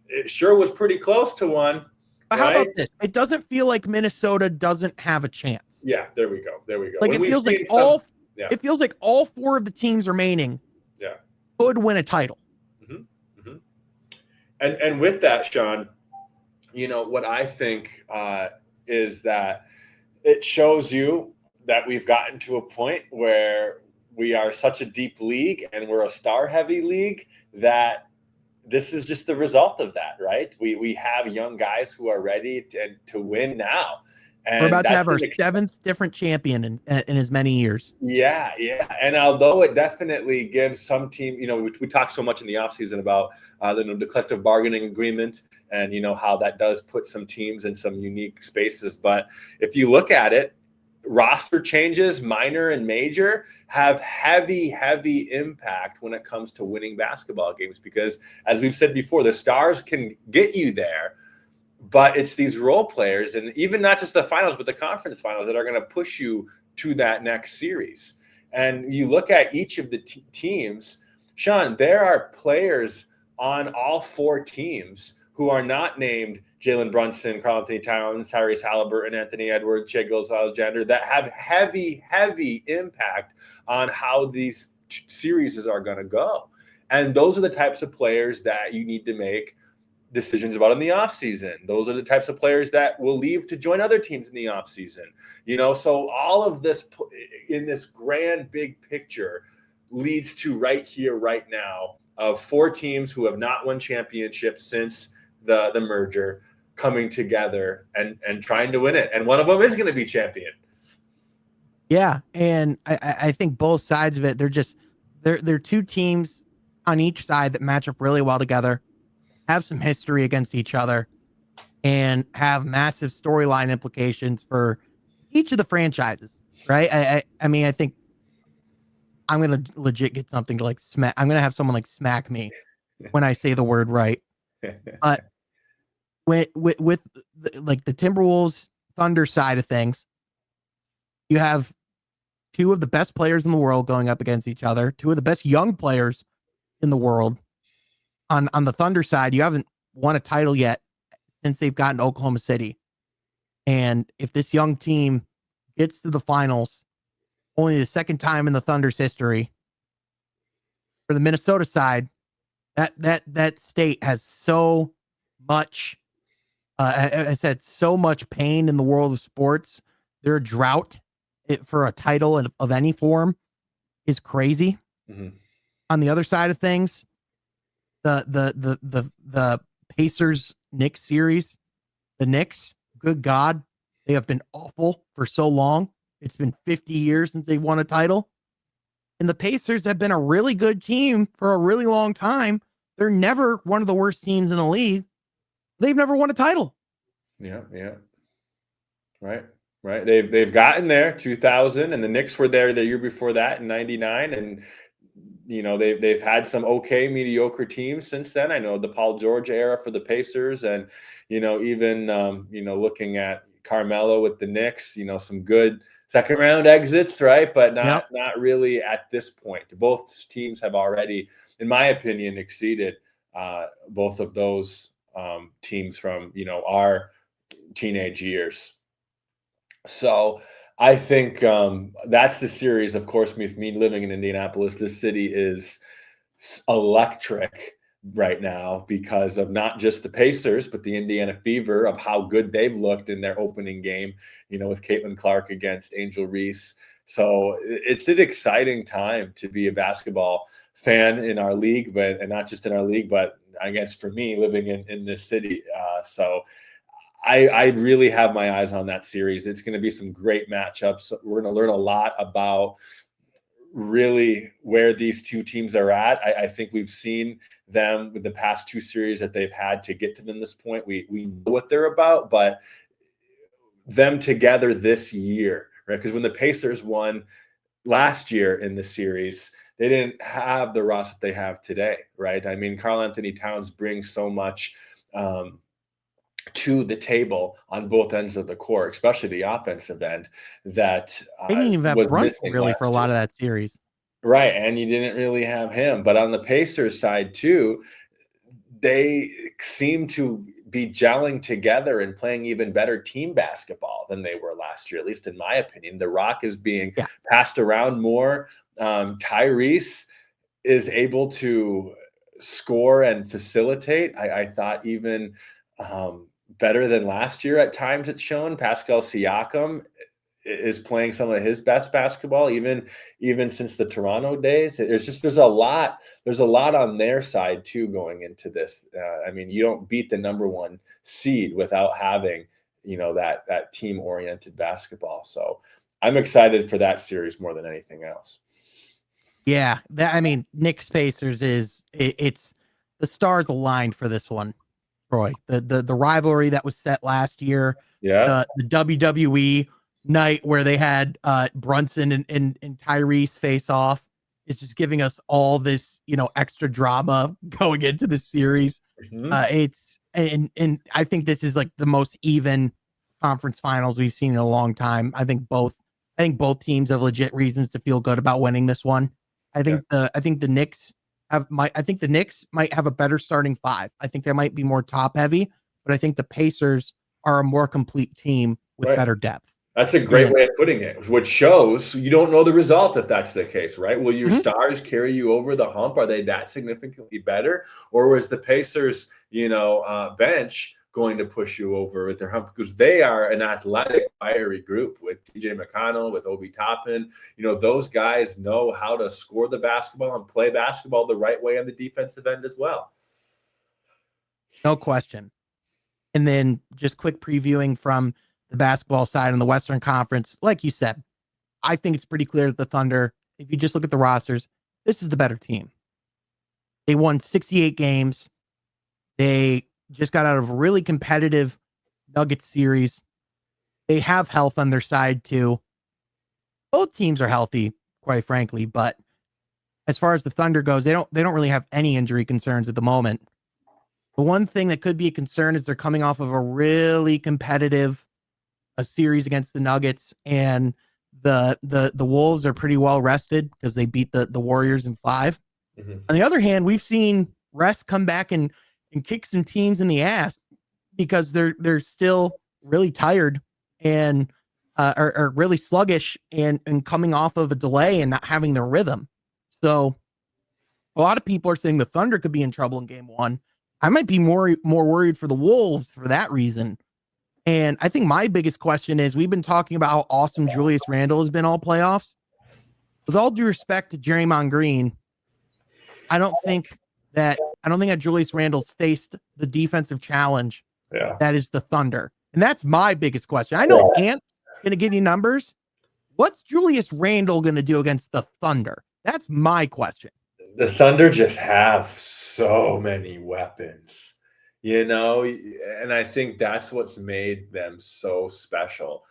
B: it sure was pretty close to one.
A: But how about this? It doesn't feel like Minnesota doesn't have a chance.
B: Yeah, there we go.
A: Like it feels like all four of the teams remaining could win a title.
B: Mm-hmm. And with that, Sean, what I think is that it shows you that we've gotten to a point where we are such a deep league and we're a star-heavy league that this is just the result of that, right? We have young guys who are ready to win now. And
A: we're about to have our seventh different champion in as many years.
B: Yeah. And although it definitely gives some team, we talk so much in the offseason about the collective bargaining agreement and, how that does put some teams in some unique spaces. But if you look at it, roster changes, minor and major, have heavy impact when it comes to winning basketball games, because as we've said before, the stars can get you there, but it's these role players, and even not just the finals, but the conference finals, that are going to push you to that next series. And you look at each of the teams, Sean, there are players on all four teams who are not named Jalen Brunson, Karl-Anthony Towns, Tyrese Halliburton, Anthony Edwards, Shai Gilgeous-Alexander, that have heavy impact on how these series are going to go. And those are the types of players that you need to make decisions about in the offseason. Those are the types of players that will leave to join other teams in the offseason. So all of this in this grand big picture leads to right here, right now, of four teams who have not won championships since the merger coming together and trying to win it. And one of them is going to be champion.
A: Yeah. And I think both sides of it, they're two teams on each side that match up really well together, have some history against each other, and have massive storyline implications for each of the franchises. Right. I mean, I think I'm going to legit get something to like smack. I'm going to have someone like smack me when I say the word right. But with the Timberwolves Thunder side of things, you have two of the best players in the world going up against each other, two of the best young players in the world. On the Thunder side, you haven't won a title yet since they've gotten to Oklahoma City. And if this young team gets to the finals, only the second time in the Thunder's history. For the Minnesota side, that state has so much, I said, so much pain in the world of sports. Their drought for a title of any form is crazy. Mm-hmm. On the other side of things, the Pacers Knicks series, the Knicks, good God, they have been awful for so long. It's been 50 years since they've won a title. And the Pacers have been a really good team for a really long time. They're never one of the worst teams in the league. They've never won a title.
B: Yeah. Right. They've gotten there 2000, and the Knicks were there the year before that in 99. And, they've had some mediocre teams since then. I know the Paul George era for the Pacers, and, even, looking at Carmelo with the Knicks, some good second round exits, right? But not really at this point. Both teams have already, in my opinion, exceeded both of those teams from, our teenage years. So I think that's the series. Of course, with me living in Indianapolis, this city is electric right now because of not just the Pacers, but the Indiana Fever, of how good they've looked in their opening game, with Caitlin Clark against Angel Reese. So it's an exciting time to be a basketball fan in our league, and not just in our league, but I guess for me living in this city. So I really have my eyes on that series. It's going to be some great matchups. We're going to learn a lot about really where these two teams are at. I think we've seen them with the past two series that they've had to get to them this point. We know what they're about, but them together this year, right? Because when the Pacers won last year in the series, they didn't have the roster that they have today, right? I mean, Karl-Anthony Towns brings so much to the table on both ends of the court, especially the offensive end, that
A: they didn't even have Brunson really for a lot of that series.
B: Right, and you didn't really have him. But on the Pacers side too, they seem to be gelling together and playing even better team basketball than they were last year, at least in my opinion. The rock is being passed around more. Tyrese is able to score and facilitate. I thought even better than last year at times it's shown. Pascal Siakam is playing some of his best basketball, even since the Toronto days. There's a lot on their side too going into this. I mean, you don't beat the number one seed without having, that team oriented basketball. So I'm excited for that series more than anything else.
A: Yeah, Knicks Pacers it's the stars aligned for this one, Troy. The rivalry that was set last year,
B: Yeah.
A: the WWE night where they had Brunson and Tyrese face off is just giving us all this, extra drama going into the series. It's and I think this is like the most even conference finals we've seen in a long time. I think both teams have legit reasons to feel good about winning this one. I think the Knicks might have a better starting five. I think they might be more top heavy, but I think the Pacers are a more complete team with better depth.
B: That's a great way of putting it, which shows you don't know the result if that's the case, right? Will your stars carry you over the hump? Are they that significantly better? Or was the Pacers, bench going to push you over with their hump? Because they are an athletic, fiery group with TJ McConnell, with Obi Toppin. Those guys know how to score the basketball and play basketball the right way on the defensive end as well.
A: No question. And then just quick previewing from the basketball side in the Western Conference. Like you said, I think it's pretty clear that the Thunder, if you just look at the rosters, this is the better team. They won 68 games. They just got out of a really competitive Nuggets series. They have health on their side too. Both teams are healthy, quite frankly, but as far as the Thunder goes, they don't really have any injury concerns at the moment. The one thing that could be a concern is they're coming off of a really competitive series against the Nuggets, and the Wolves are pretty well rested because they beat the Warriors in 5. On the other hand, we've seen rest come back and kick some teams in the ass because they're still really tired and are really sluggish and coming off of a delay and not having their rhythm. So a lot of people are saying the Thunder could be in trouble in game 1. I might be more worried for the Wolves for that reason. And I think my biggest question is, we've been talking about how awesome Julius Randle has been all playoffs. With all due respect to Draymond Green, I don't think that Julius Randle's faced the defensive challenge that is the Thunder. And that's my biggest question. I know Ant's going to give you numbers. What's Julius Randle going to do against the Thunder? That's my question.
B: The Thunder just have so many weapons. And I think that's what's made them so special.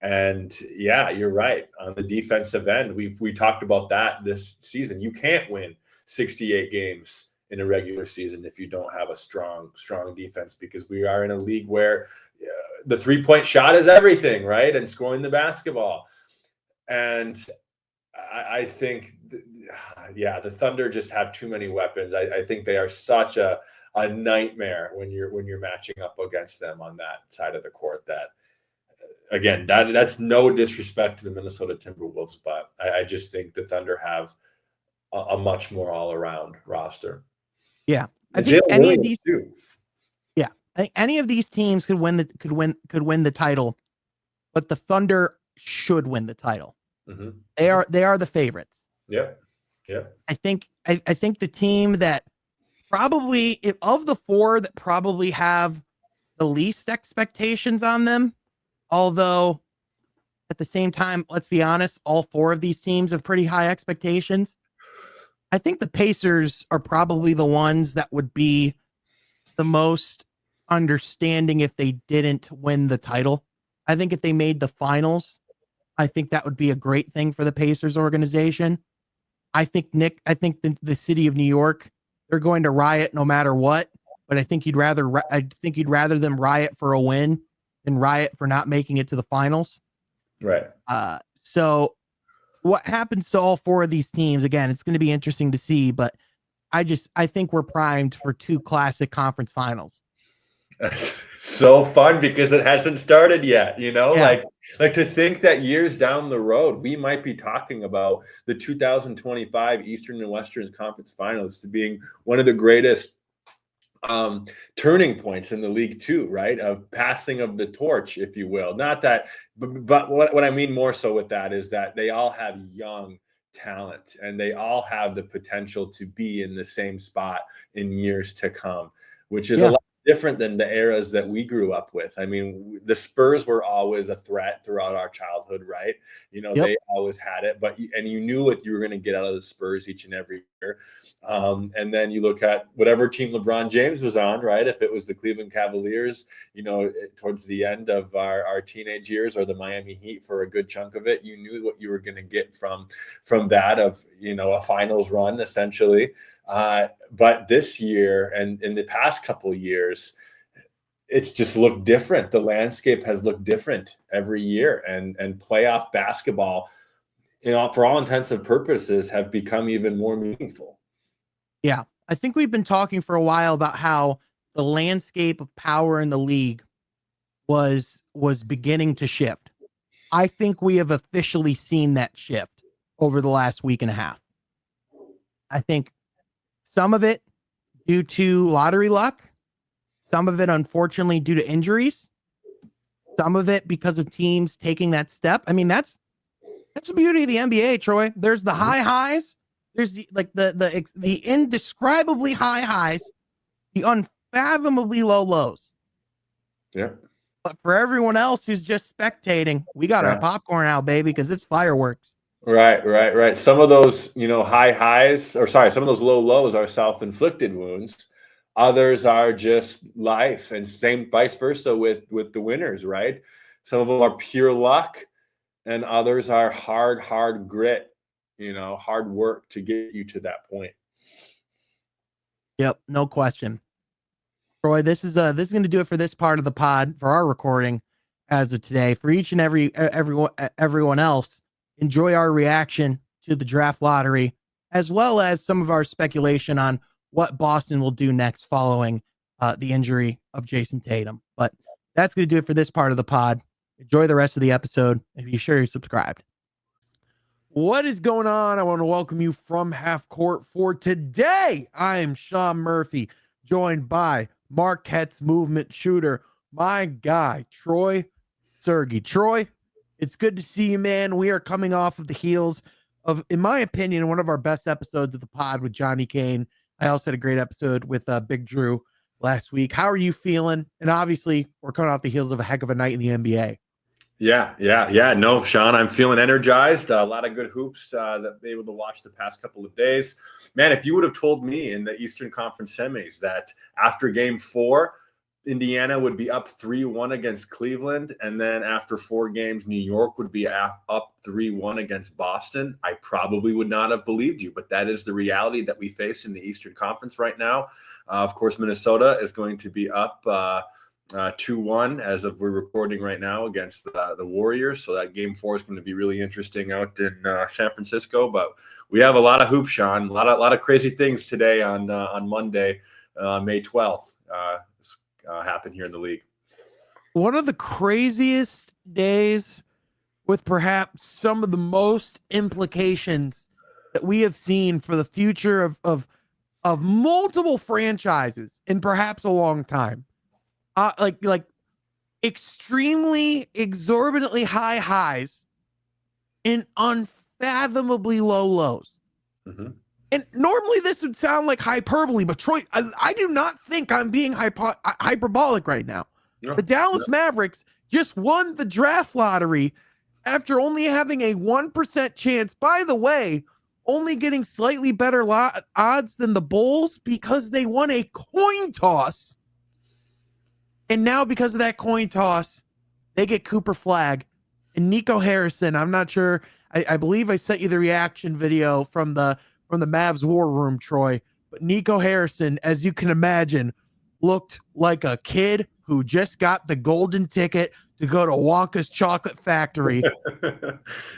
B: And yeah, you're right. On the defensive end, we talked about that this season. You can't win 68 games in a regular season if you don't have a strong defense, because we are in a league where the 3-point shot is everything, right? And scoring the basketball. And I think, the Thunder just have too many weapons. I think they are such a nightmare when you're matching up against them on that side of the court. That, again, that's no disrespect to the Minnesota Timberwolves, but I just think the Thunder have a much more all-around roster.
A: Yeah, I think any of these too. Yeah, I think any of these teams could win the title, but the Thunder should win the title. They are the favorites.
B: Yeah.
A: I think the team that probably, of the 4 that probably have the least expectations on them, although at the same time, let's be honest, all 4 of these teams have pretty high expectations. I think the Pacers are probably the ones that would be the most understanding if they didn't win the title. I think if they made the finals, I think that would be a great thing for the Pacers organization. I think the city of New York, they're going to riot no matter what, but I think you'd rather them riot for a win than riot for not making it to the finals.
B: Right.
A: So what happens to all 4 of these teams, again, it's going to be interesting to see, but I think we're primed for 2 classic conference finals.
B: That's so fun because it hasn't started yet, like to think that years down the road, we might be talking about the 2025 Eastern and Western Conference Finals to being one of the greatest turning points in the league too, right? Of passing of the torch, if you will. Not that, but what I mean more so with that is that they all have young talent and they all have the potential to be in the same spot in years to come, which is a lot different than the eras that we grew up with. I mean, the Spurs were always a threat throughout our childhood, right? You know, they always had it, and you knew what you were going to get out of the Spurs each and every year. And then you look at whatever team LeBron James was on, right? If it was the Cleveland Cavaliers, you know, towards the end of our teenage years, or the Miami Heat for a good chunk of it, you knew what you were going to get from that, of, you know, a finals run essentially. But this year and in the past couple of years, it's just looked different. The landscape has looked different every year, and playoff basketball, you know, for all intents and purposes, have become even more meaningful.
A: Yeah, I think we've been talking for a while about how the landscape of power in the league was beginning to shift. I think we have officially seen that shift over the last week and a half. I think some of it due to lottery luck, some of it unfortunately due to injuries, some of it because of teams taking that step. I mean, that's the beauty of the NBA, Troy. There's the high highs, there's the indescribably high highs, the unfathomably low lows.
B: Yeah.
A: But for everyone else who's just spectating, we got our popcorn out, baby, because it's fireworks.
B: Right. Some of those, you know, some of those low lows are self-inflicted wounds. Others are just life, and same vice versa with the winners, right? Some of them are pure luck, and others are hard grit, you know, hard work to get you to that point.
A: Yep, no question. Troy, this is going to do it for this part of the pod, for our recording as of today. For each and everyone else, enjoy our reaction to the draft lottery, as well as some of our speculation on what Boston will do next following the injury of Jason Tatum. But that's going to do it for this part of the pod. Enjoy the rest of the episode, and be sure you're subscribed. What is going on? I want to welcome you from Half Court for today. I am Sean Murphy, joined by Marquette's movement shooter, my guy, Troy Sergey. Troy, it's good to see you, man. We are coming off of the heels of, in my opinion, one of our best episodes of the pod with Johnny Kane. I also had a great episode with Big Drew last week. How are you feeling? And obviously, we're coming off the heels of a heck of a night in the NBA.
B: Yeah. No, Sean, I'm feeling energized. A lot of good hoops that I've been able to watch the past couple of days. Man, if you would have told me in the Eastern Conference semis that after Game 4, Indiana would be up 3-1 against Cleveland, and then after 4 games, New York would be up 3-1 against Boston, I probably would not have believed you. But that is the reality that we face in the Eastern Conference right now. Of course, Minnesota is going to be up 2-1 as of we're recording right now against the Warriors. So that Game 4 is going to be really interesting out in San Francisco. But we have a lot of hoops, Sean. A lot of crazy things today on Monday, May 12th. Happen here in the league.
A: One of the craziest days, with perhaps some of the most implications that we have seen for the future of multiple franchises in perhaps a long time. Like extremely exorbitantly high highs and unfathomably low lows.
B: Mm-hmm.
A: And normally this would sound like hyperbole, but Troy, I do not think I'm being hyperbolic right now. No, the Dallas Mavericks just won the draft lottery after only having a 1% chance. By the way, only getting slightly better odds than the Bulls because they won a coin toss. And now because of that coin toss, they get Cooper Flagg and Nico Harrison. I'm not sure. I believe I sent you the reaction video from the Mavs war room, Troy. But Nico Harrison, as you can imagine, looked like a kid who just got the golden ticket to go to Wonka's Chocolate Factory.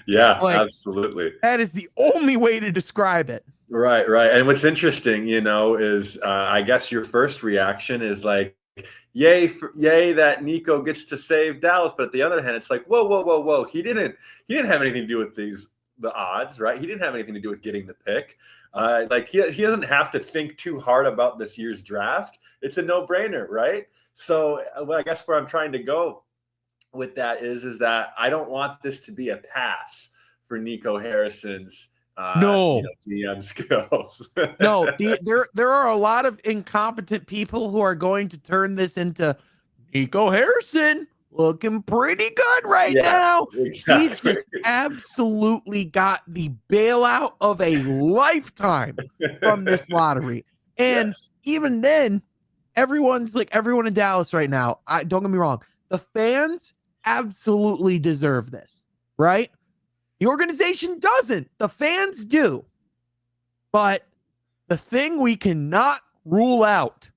B: Yeah, absolutely.
A: That is the only way to describe it.
B: Right. And what's interesting, you know, is I guess your first reaction is like, yay that Nico gets to save Dallas. But at the other hand, it's like, whoa. He didn't have anything to do with these the odds, right? He didn't have anything to do with getting the pick. Like he doesn't have to think too hard about this year's draft. It's a no-brainer, right? So I guess where I'm trying to go with that is that I don't want this to be a pass for Nico Harrison's
A: No,
B: GM skills.
A: no, there are a lot of incompetent people who are going to turn this into Nico Harrison looking pretty good right now.
B: Exactly.
A: He's just absolutely got the bailout of a lifetime from this lottery. And even then, everyone in Dallas right now, don't get me wrong, the fans absolutely deserve this, right? The organization doesn't. The fans do. But the thing we cannot rule out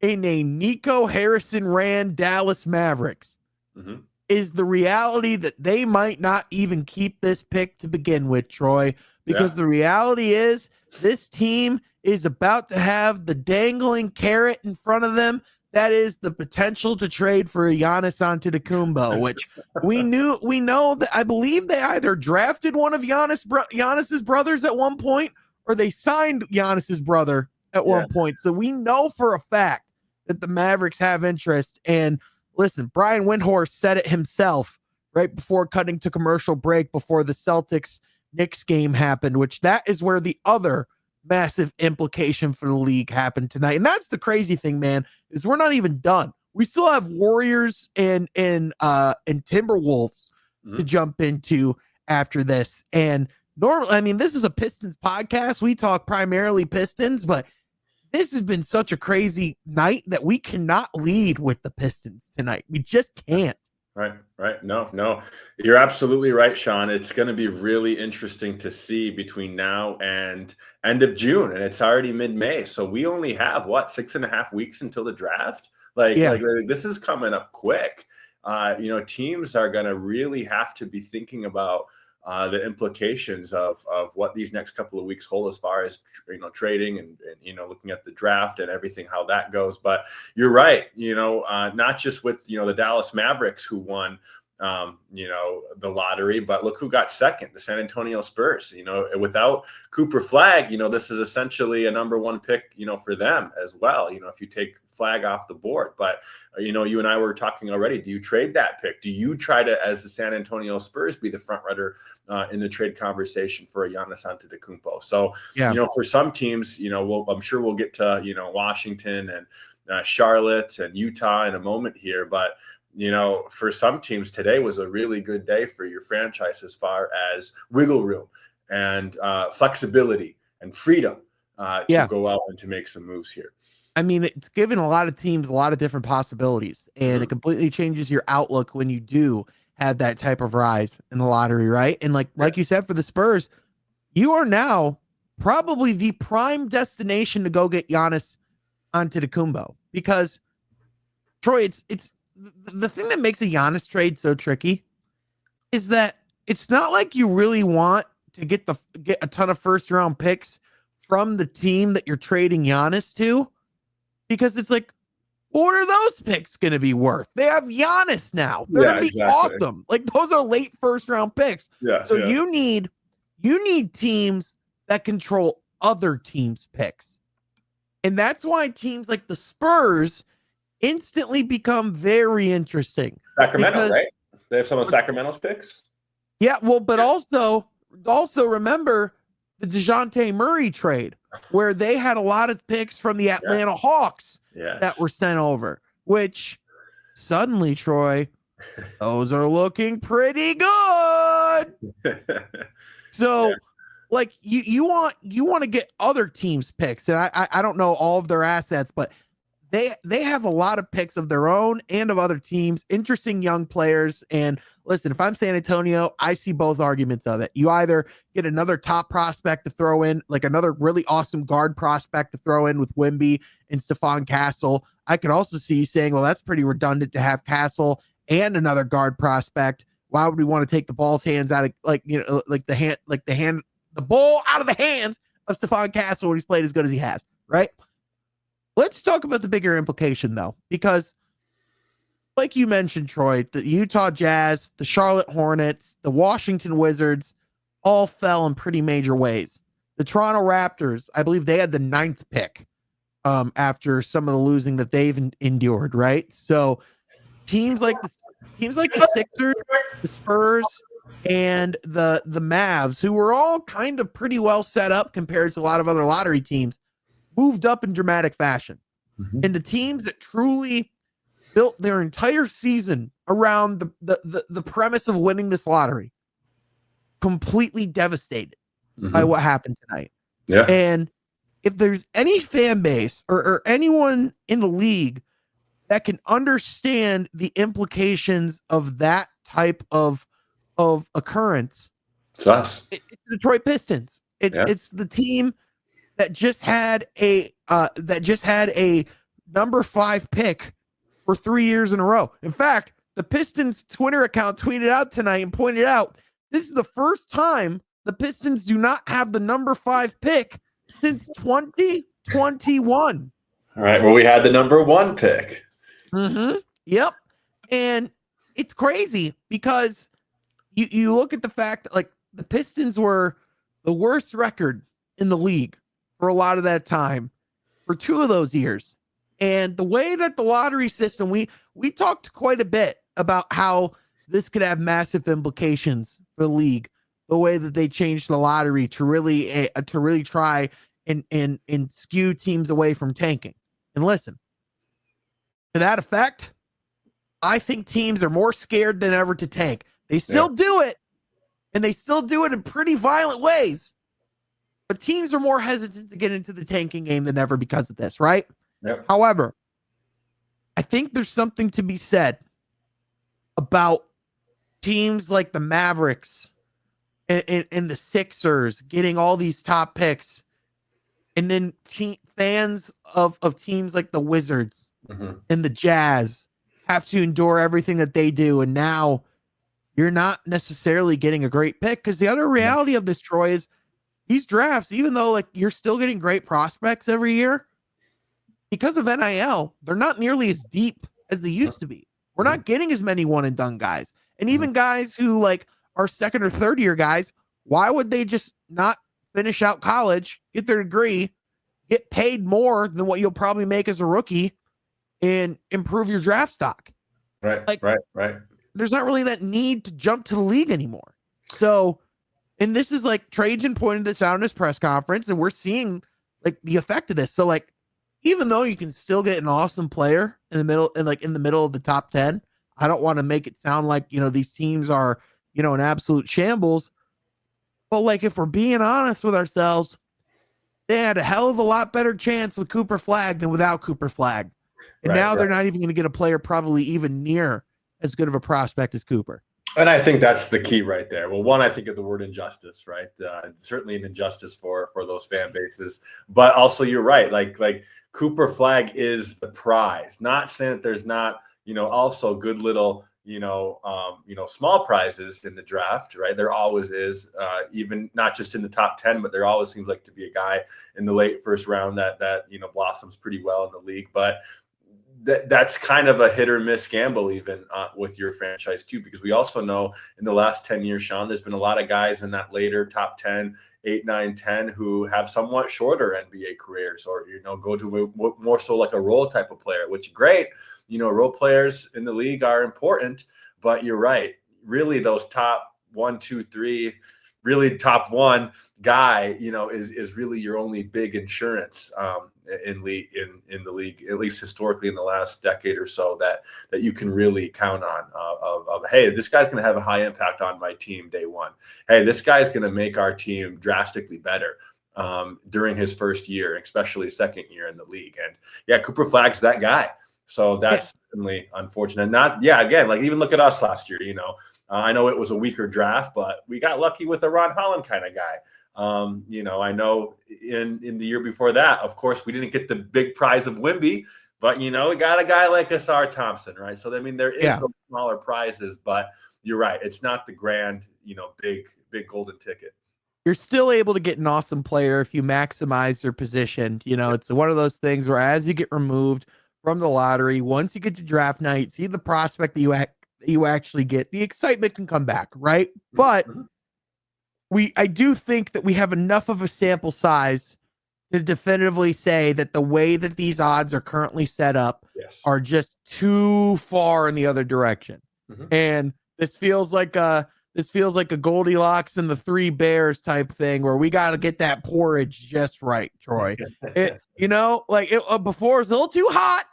A: in a Nico Harrison ran Dallas Mavericks is the reality that they might not even keep this pick to begin with, Troy, because the reality is this team is about to have the dangling carrot in front of them. That is the potential to trade for a Giannis Antetokounmpo, which we know that I believe they either drafted one of Giannis's brothers at one point or they signed Giannis's brother at one point. So we know for a fact that the Mavericks have interest. And listen, Brian Windhorst said it himself right before cutting to commercial break before the Celtics-Knicks game happened, which that is where the other massive implication for the league happened tonight. And that's the crazy thing, man, is we're not even done. We still have Warriors and Timberwolves to jump into after this. And normally, I mean, this is a Pistons podcast. We talk primarily Pistons, but this has been such a crazy night that we cannot lead with the Pistons tonight. We just can't.
B: Right. No, you're absolutely right, Sean. It's going to be really interesting to see between now and end of June, and it's already mid-May. So we only have 6.5 weeks until the draft. Like this is coming up quick. Teams are going to really have to be thinking about the implications of what these next couple of weeks hold as far as trading and looking at the draft and everything, how that goes. But you're right, not just with the Dallas Mavericks who won the lottery, but look who got second, the San Antonio Spurs. Without Cooper Flagg, this is essentially a number one pick for them as well, if you take Flagg off the board. But you and I were talking already, do you trade that pick? Do you try to, as the San Antonio Spurs, be the front runner in the trade conversation for a Giannis Antetokounmpo? So for some teams, I'm sure we'll get to Washington and Charlotte and Utah in a moment here, but for some teams, today was a really good day for your franchise as far as wiggle room and flexibility and freedom to go out and to make some moves here.
A: I mean, it's given a lot of teams a lot of different possibilities, and it completely changes your outlook when you do have that type of rise in the lottery, right? And like you said, for the Spurs, you are now probably the prime destination to go get Giannis Antetokounmpo, because Troy, it's the thing that makes a Giannis trade so tricky is that it's not like you really want to get a ton of first round picks from the team that you're trading Giannis to, because it's like, what are those picks going to be worth? They have Giannis now. They're going to be awesome. Like, those are late first round picks. So you need teams that control other teams' picks. And that's why teams like the Spurs instantly become very interesting.
B: Sacramento, right? They have some of Sacramento's picks.
A: Yeah, well, but also remember the DeJounte Murray trade, where they had a lot of picks from the Atlanta Hawks that were sent over, which suddenly, Troy, those are looking pretty good. So like you want to get other teams' picks, and I don't know all of their assets, but they have a lot of picks of their own and of other teams, interesting young players. And listen, if I'm San Antonio, I see both arguments of it. You either get another top prospect to throw in, like another really awesome guard prospect to throw in with Wemby and Stephon Castle. I could also see you saying, well, that's pretty redundant to have Castle and another guard prospect. Why would we want to take the ball's hands out of the ball out of the hands of Stephon Castle when he's played as good as he has, right? Let's talk about the bigger implication, though, because like you mentioned, Troy, the Utah Jazz, the Charlotte Hornets, the Washington Wizards, all fell in pretty major ways. The Toronto Raptors, I believe they had the 9th pick after some of the losing that they've endured, right? So teams like the Sixers, the Spurs, and the Mavs, who were all kind of pretty well set up compared to a lot of other lottery teams, moved up in dramatic fashion.
B: Mm-hmm.
A: And the teams that truly built their entire season around the premise of winning this lottery completely devastated by what happened tonight.
B: Yeah.
A: And if there's any fan base or anyone in the league that can understand the implications of that type of occurrence,
B: it's us.
A: It's the Detroit Pistons. It's the team that just had a number 5 pick for 3 years in a row. In fact, the Pistons Twitter account tweeted out tonight and pointed out this is the first time the Pistons do not have the number 5 pick since 2021.
B: All right, well, we had the number 1 pick.
A: Mm-hmm. Yep. And it's crazy because you look at the fact that, like, the Pistons were the worst record in the league for a lot of that time for 2 of those years. And the way that the lottery system, we talked quite a bit about how this could have massive implications for the league, the way that they changed the lottery to really try and skew teams away from tanking. And listen, to that effect, I think teams are more scared than ever to tank. They still do it, and they still do it in pretty violent ways. But teams are more hesitant to get into the tanking game than ever because of this, right?
B: Yep.
A: However, I think there's something to be said about teams like the Mavericks and the Sixers getting all these top picks, and then fans of teams like the Wizards and the Jazz have to endure everything that they do. And now you're not necessarily getting a great pick, because the other reality of this, Troy, is these drafts, even though like you're still getting great prospects every year, because of NIL, they're not nearly as deep as they used to be. We're not getting as many one and done guys. And even guys who like are 2nd or 3rd year guys, why would they just not finish out college, get their degree, get paid more than what you'll probably make as a rookie, and improve your draft stock?
B: Right.
A: Like,
B: Right.
A: There's not really that need to jump to the league anymore. So, and this is like Trajan pointed this out in his press conference, and we're seeing like the effect of this. So like, even though you can still get an awesome player in the middle and like in the middle of the top 10, I don't want to make it sound like, these teams are, an absolute shambles. But like, if we're being honest with ourselves, they had a hell of a lot better chance with Cooper Flagg than without Cooper Flagg. And now they're not even going to get a player probably even near as good of a prospect as Cooper.
B: And I think that's the key right there. Well, one, I think of the word injustice, right? Certainly an injustice for those fan bases, but also you're right. Like Cooper Flagg is the prize. Not saying that there's not, also good little, small prizes in the draft, right? There always is, even not just in the top 10, but there always seems like to be a guy in the late first round that blossoms pretty well in the league. But that's kind of a hit or miss gamble even with your franchise too, because we also know in the last 10 years, Sean, there's been a lot of guys in that later top 10, 8, 9, 10 who have somewhat shorter NBA careers, or, go to more so like a role type of player, which great. Role players in the league are important, but you're right. Really those top 1, 2, 3, really top 1 guy, is really your only big insurance in the league, at least historically in the last decade or so, that you can really count on of hey, this guy's going to have a high impact on my team day one. Hey, this guy's going to make our team drastically better during his first year, especially second year in the league. And yeah, Cooper Flagg's that guy. So that's certainly unfortunate. Again, like even look at us last year, I know it was a weaker draft, but we got lucky with a Ron Holland kind of guy. I know in the year before that, of course, we didn't get the big prize of Wemby, but, we got a guy like Asar Thompson, right? So, I mean, there is those smaller prizes, but you're right. It's not the grand, big golden ticket.
A: You're still able to get an awesome player if you maximize your position. It's one of those things where as you get removed from the lottery, once you get to draft night, see the prospect that you actually get, the excitement can come back, right? But I do think that we have enough of a sample size to definitively say that the way that these odds are currently set up
B: Yes.
A: are just too far in the other direction. And this feels like a Goldilocks and the Three Bears type thing where we got to get that porridge just right, Troy. Before it's a little too hot,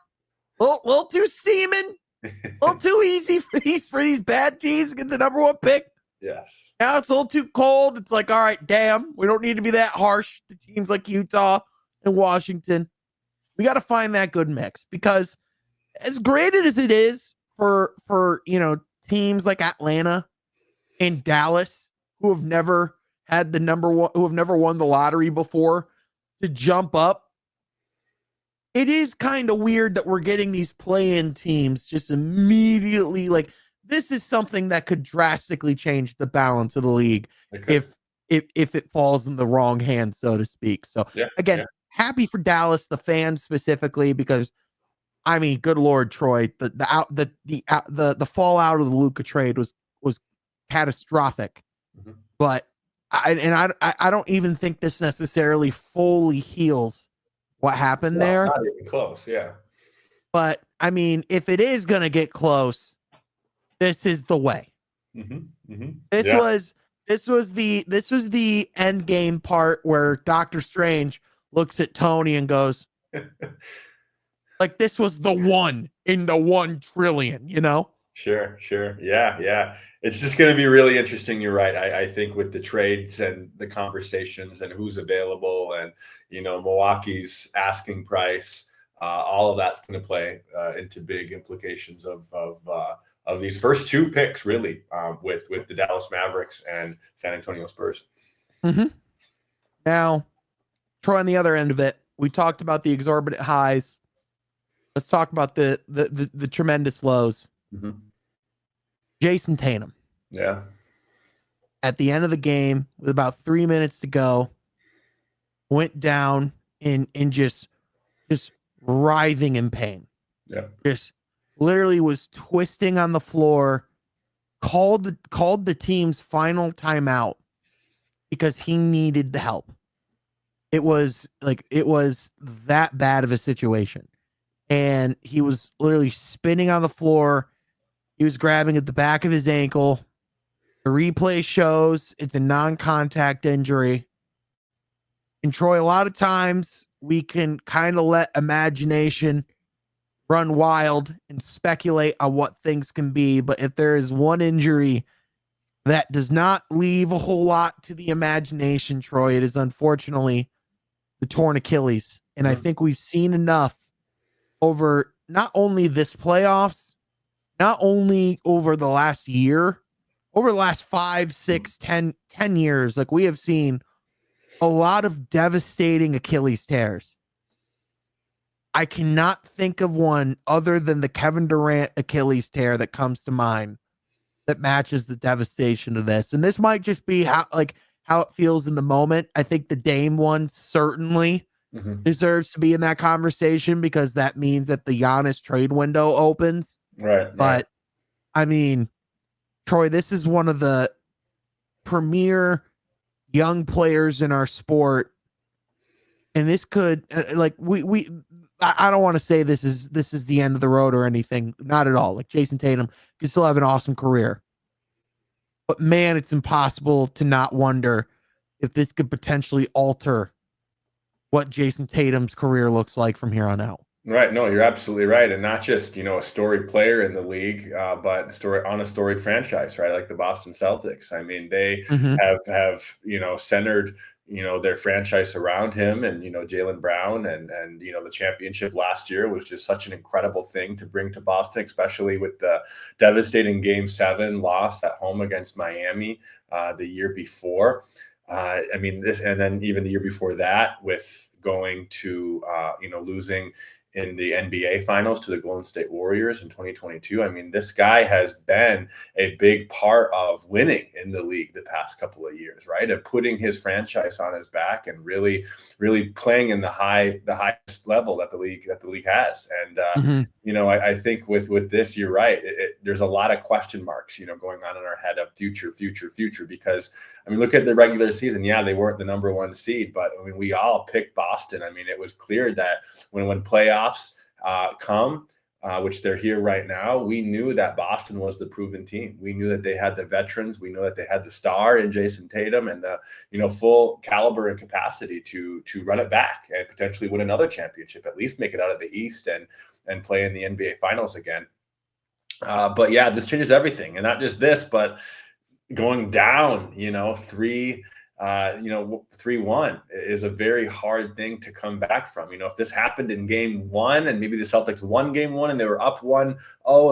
A: a little too steaming, a little too easy for these bad teams to get the number one pick.
B: Yes.
A: Now it's a little too cold. It's like, all right, damn, we don't need to be that harsh to teams like Utah and Washington. We got to find that good mix, because as graded as it is for teams like Atlanta and Dallas, who have never had who have never won the lottery before, to jump up, it is kind of weird that we're getting these play-in teams just immediately. Like, this is something that could drastically change the balance of the league if it falls in the wrong hands, so to speak. So happy for Dallas, the fans specifically, because I mean, good Lord, Troy, the fallout of the Luka trade was catastrophic. But I don't even think this necessarily fully heals what happened there.
B: Not even close, yeah.
A: But I mean, if it is gonna get close, this is the way. This was the end game part where Doctor Strange looks at Tony and goes, like, this was the one in the 1 trillion,
B: Sure. Yeah. It's just going to be really interesting. You're right. I think with the trades and the conversations and who's available and, Milwaukee's asking price, all of that's going to play into big implications of these first 2 picks, really, with the Dallas Mavericks and San Antonio Spurs.
A: Now, Troy, on the other end of it, we talked about the exorbitant highs. Let's talk about the tremendous lows. Jason Tatum.
B: Yeah.
A: At the end of the game, with about 3 minutes to go, went down in just writhing in pain.
B: Yeah.
A: Just literally was twisting on the floor, called the team's final timeout because he needed the help. It was that bad of a situation. And he was literally spinning on the floor. He was grabbing at the back of his ankle. The replay shows it's a non-contact injury. And Troy, a lot of times we can kind of let imagination run wild and speculate on what things can be. But if there is one injury that does not leave a whole lot to the imagination, Troy, it is unfortunately the torn Achilles. And I think we've seen enough over not only this playoffs, not only over the last year, over the last 5, 6, 10 years. Like, we have seen a lot of devastating Achilles tears. I cannot think of one other than the Kevin Durant Achilles tear that comes to mind that matches the devastation of this. And this might just be how it feels in the moment. I think the Dame one certainly deserves to be in that conversation, because that means that the Giannis trade window opens.
B: Right.
A: But I mean, Troy, this is one of the premier young players in our sport. And this could I don't want to say this is the end of the road or anything. Not at all. Like, Jason Tatum can still have an awesome career. But man, it's impossible to not wonder if this could potentially alter what Jason Tatum's career looks like from here on out.
B: Right. No, you're absolutely right. And not just, a storied player in the league, but a storied franchise, right? Like the Boston Celtics. I mean, they have centered, their franchise around him and, Jaylen Brown and, the championship last year was just such an incredible thing to bring to Boston, especially with the devastating Game 7 loss at home against Miami the year before. And then even the year before that, with going to, losing in the NBA Finals to the Golden State Warriors in 2022. I mean, this guy has been a big part of winning in the league the past couple of years, right? And putting his franchise on his back and really, really playing in the highest level that the league has. And I think with this, you're right. There's a lot of question marks, going on in our head of future, because I mean, look at the regular season. Yeah, they weren't the number one seed, but I mean, we all picked Boston. I mean, it was clear that when playoffs come, which they're here right now, we knew that Boston was the proven team. We knew that they had the veterans. We knew that they had the star in Jason Tatum and the full caliber and capacity to run it back and potentially win another championship, at least make it out of the East and play in the NBA Finals again. But yeah, this changes everything, and not just this, but going down, 3-1 is a very hard thing to come back from. If this happened in game one and maybe the Celtics won game one and they were up 1-0,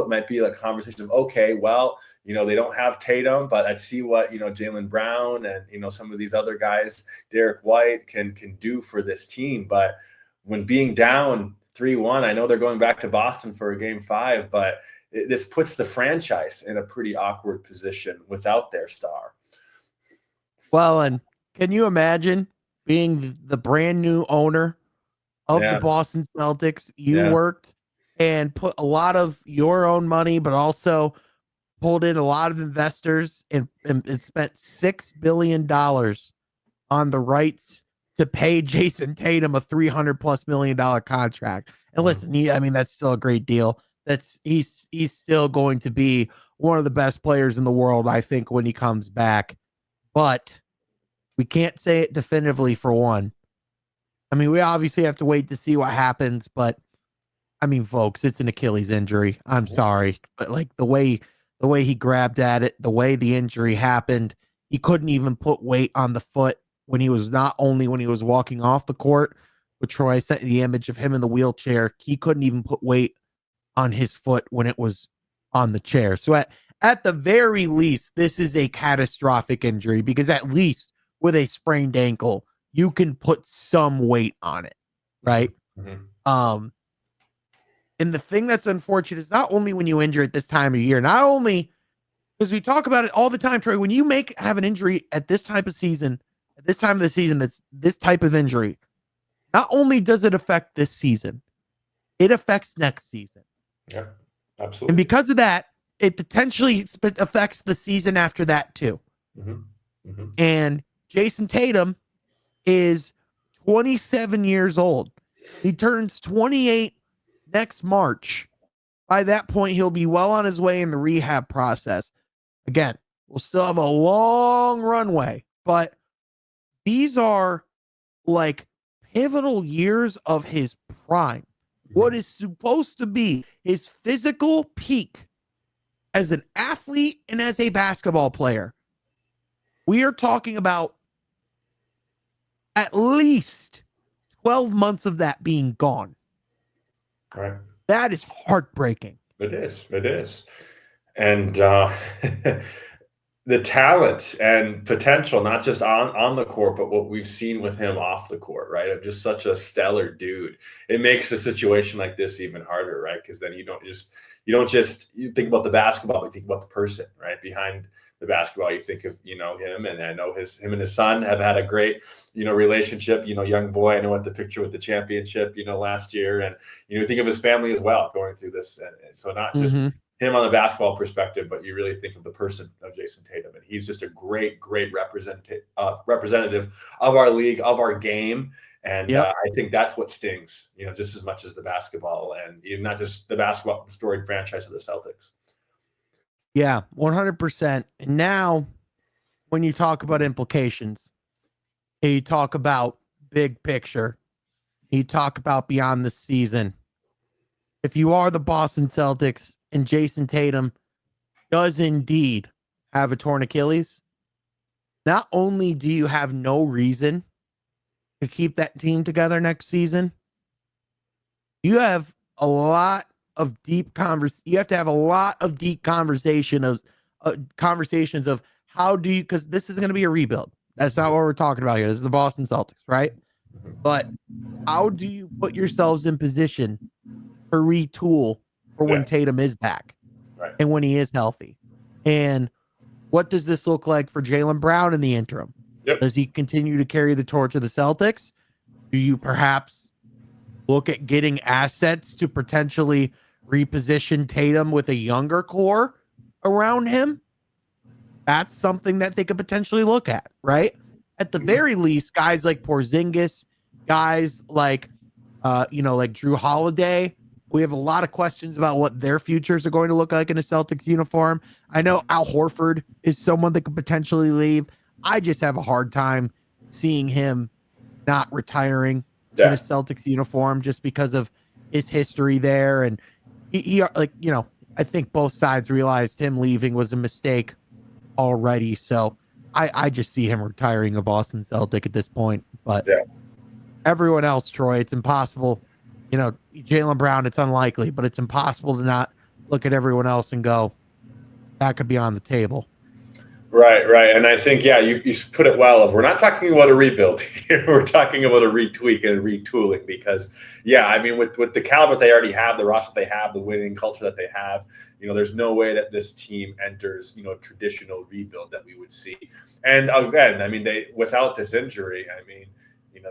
B: it might be like a conversation of, okay, well, they don't have Tatum, but I see what, Jaylen Brown and, some of these other guys, Derek White can do for this team. But when being down 3-1, I know they're going back to Boston for a game 5, but this puts the franchise in a pretty awkward position without their star.
A: Well, and can you imagine being the brand new owner of the Boston Celtics? You worked and put a lot of your own money, but also pulled in a lot of investors and spent $6 billion on the rights to pay Jason Tatum a $300+ million contract. And listen, that's still a great deal. He's still going to be one of the best players in the world, I think, when he comes back. But we can't say it definitively for one. I mean, we obviously have to wait to see what happens, but I mean, folks, it's an Achilles injury. I'm sorry, but like the way he grabbed at it, the way the injury happened, he couldn't even put weight on the foot when he was walking off the court. But Troy sent the image of him in the wheelchair. He couldn't even put weight on his foot when it was on the chair. So at the very least, this is a catastrophic injury, because at least with a sprained ankle, you can put some weight on it, right? Mm-hmm. And the thing that's unfortunate is not only when you injure at this time of year, not only because we talk about it all the time, Troy, when you have an injury at this type of season, at this time of the season, that's this type of injury, not only does it affect this season, it affects next season.
B: Yeah, absolutely.
A: And because of that, it potentially affects the season after that too. Mm-hmm. Mm-hmm. And Jason Tatum is 27 years old. He turns 28 next March. By that point, he'll be well on his way in the rehab process. Again, we'll still have a long runway, but these are like pivotal years of his prime. What is supposed to be his physical peak as an athlete and as a basketball player. We are talking about at least 12 months of that being gone.
B: Right.
A: That is heartbreaking.
B: It is. And the talent and potential, not just on the court, but what we've seen with him off the court, right? Of just such a stellar dude. It makes a situation like this even harder, right? Because then you don't just think about the basketball, but you think about the person, right? Behind the basketball, you think of, him, and I know him and his son have had a great, relationship, young boy. I know at the picture with the championship, last year, and, think of his family as well going through this. And so not just him on the basketball perspective, but you really think of the person of Jason Tatum, and he's just a great representative of our league, of our game. And I think that's what stings, just as much as the basketball, and even not just the basketball storied franchise of the Celtics.
A: Yeah, 100%. And now when you talk about implications, you talk about big picture, you talk about beyond the season. If you are the Boston Celtics and Jason Tatum does indeed have a torn Achilles, not only do you have no reason to keep that team together next season, you have a lot of deep you have to have a lot of deep conversations of how do you, because this is going to be a rebuild. That's not what we're talking about here. This is the Boston Celtics, right? But how do you put yourselves in position to retool for when
B: Yeah.
A: Tatum is back
B: Right.
A: and when he is healthy. And what does this look like for Jaylen Brown in the interim?
B: Yep.
A: Does he continue to carry the torch of the Celtics? Do you perhaps look at getting assets to potentially reposition Tatum with a younger core around him? That's something that they could potentially look at, right? At the very least, guys like Porzingis, guys like like Drew Holiday. We have a lot of questions about what their futures are going to look like in a Celtics uniform. I know Al Horford is someone that could potentially leave. I just have a hard time seeing him not retiring in a Celtics uniform just because of his history there. And he I think both sides realized him leaving was a mistake already. So I just see him retiring a Boston Celtic at this point. But everyone else, Troy, it's impossible. Jaylen Brown, it's unlikely, but it's impossible to not look at everyone else and go, that could be on the table.
B: Right. And I think, you put it well. If we're not talking about a rebuild here, we're talking about a retweak and a retooling because, with the caliber they already have, the roster they have, the winning culture that they have, there's no way that this team enters, traditional rebuild that we would see. And again, they without this injury,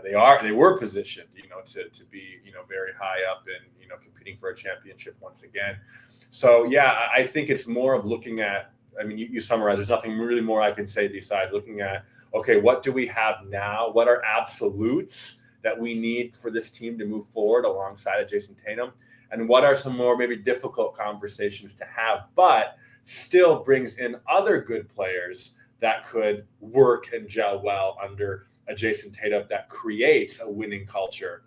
B: they were positioned, to be, very high up and, competing for a championship once again. So, I think it's more of looking at, you summarize, there's nothing really more I can say besides looking at, okay, what do we have now? What are absolutes that we need for this team to move forward alongside of Jason Tatum? And what are some more maybe difficult conversations to have, but still brings in other good players that could work and gel well under a Jason Tatum that creates a winning culture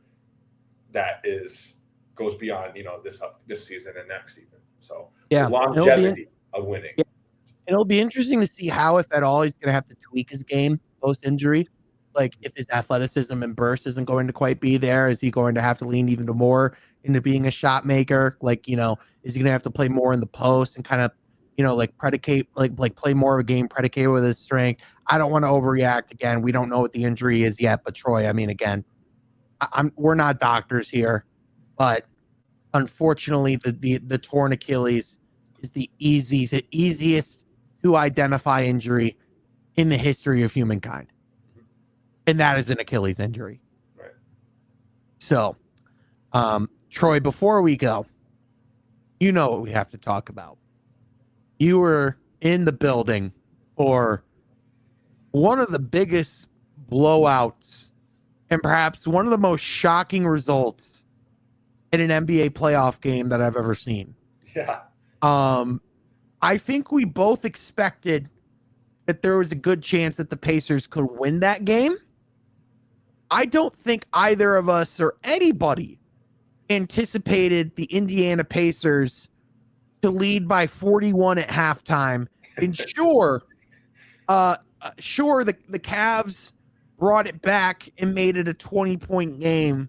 B: that goes beyond, this season and next season. So the longevity of winning.
A: Yeah. It'll be interesting to see how, if at all, he's going to have to tweak his game post-injury. Like, if his athleticism and burst isn't going to quite be there, is he going to have to lean even more into being a shot maker? Like, is he going to have to play more in the post and kind of, predicate, like play more of a game predicated with his strength? I don't want to overreact again. We don't know what the injury is yet, but Troy, again, we're not doctors here, but unfortunately, the torn Achilles is the easiest to identify injury in the history of humankind. And that is an Achilles injury.
B: Right.
A: So, Troy, before we go, what we have to talk about. You were in the building for one of the biggest blowouts and perhaps one of the most shocking results in an NBA playoff game that I've ever seen.
B: Yeah.
A: I think we both expected that there was a good chance that the Pacers could win that game. I don't think either of us or anybody anticipated the Indiana Pacers to lead by 41 at halftime. And sure, the Cavs brought it back and made it a 20-point game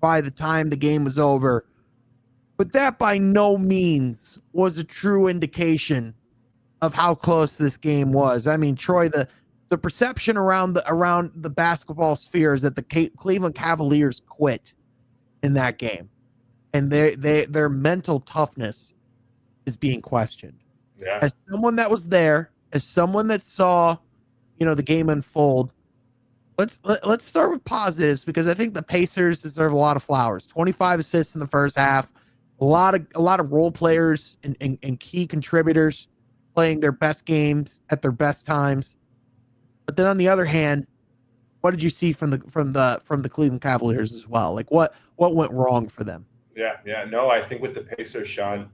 A: by the time the game was over. But that by no means was a true indication of how close this game was. Troy, the perception around the basketball sphere is that the Cleveland Cavaliers quit in that game, and their mental toughness is being questioned.
B: Yeah.
A: As someone that was there, as someone that saw, the game unfold, let's start with positives, because I think the Pacers deserve a lot of flowers. 25 assists in the first half, a lot of role players and key contributors playing their best games at their best times. But then on the other hand, what did you see from the Cleveland Cavaliers as well? Like what went wrong for them?
B: Yeah. No, I think with the Pacers, Sean,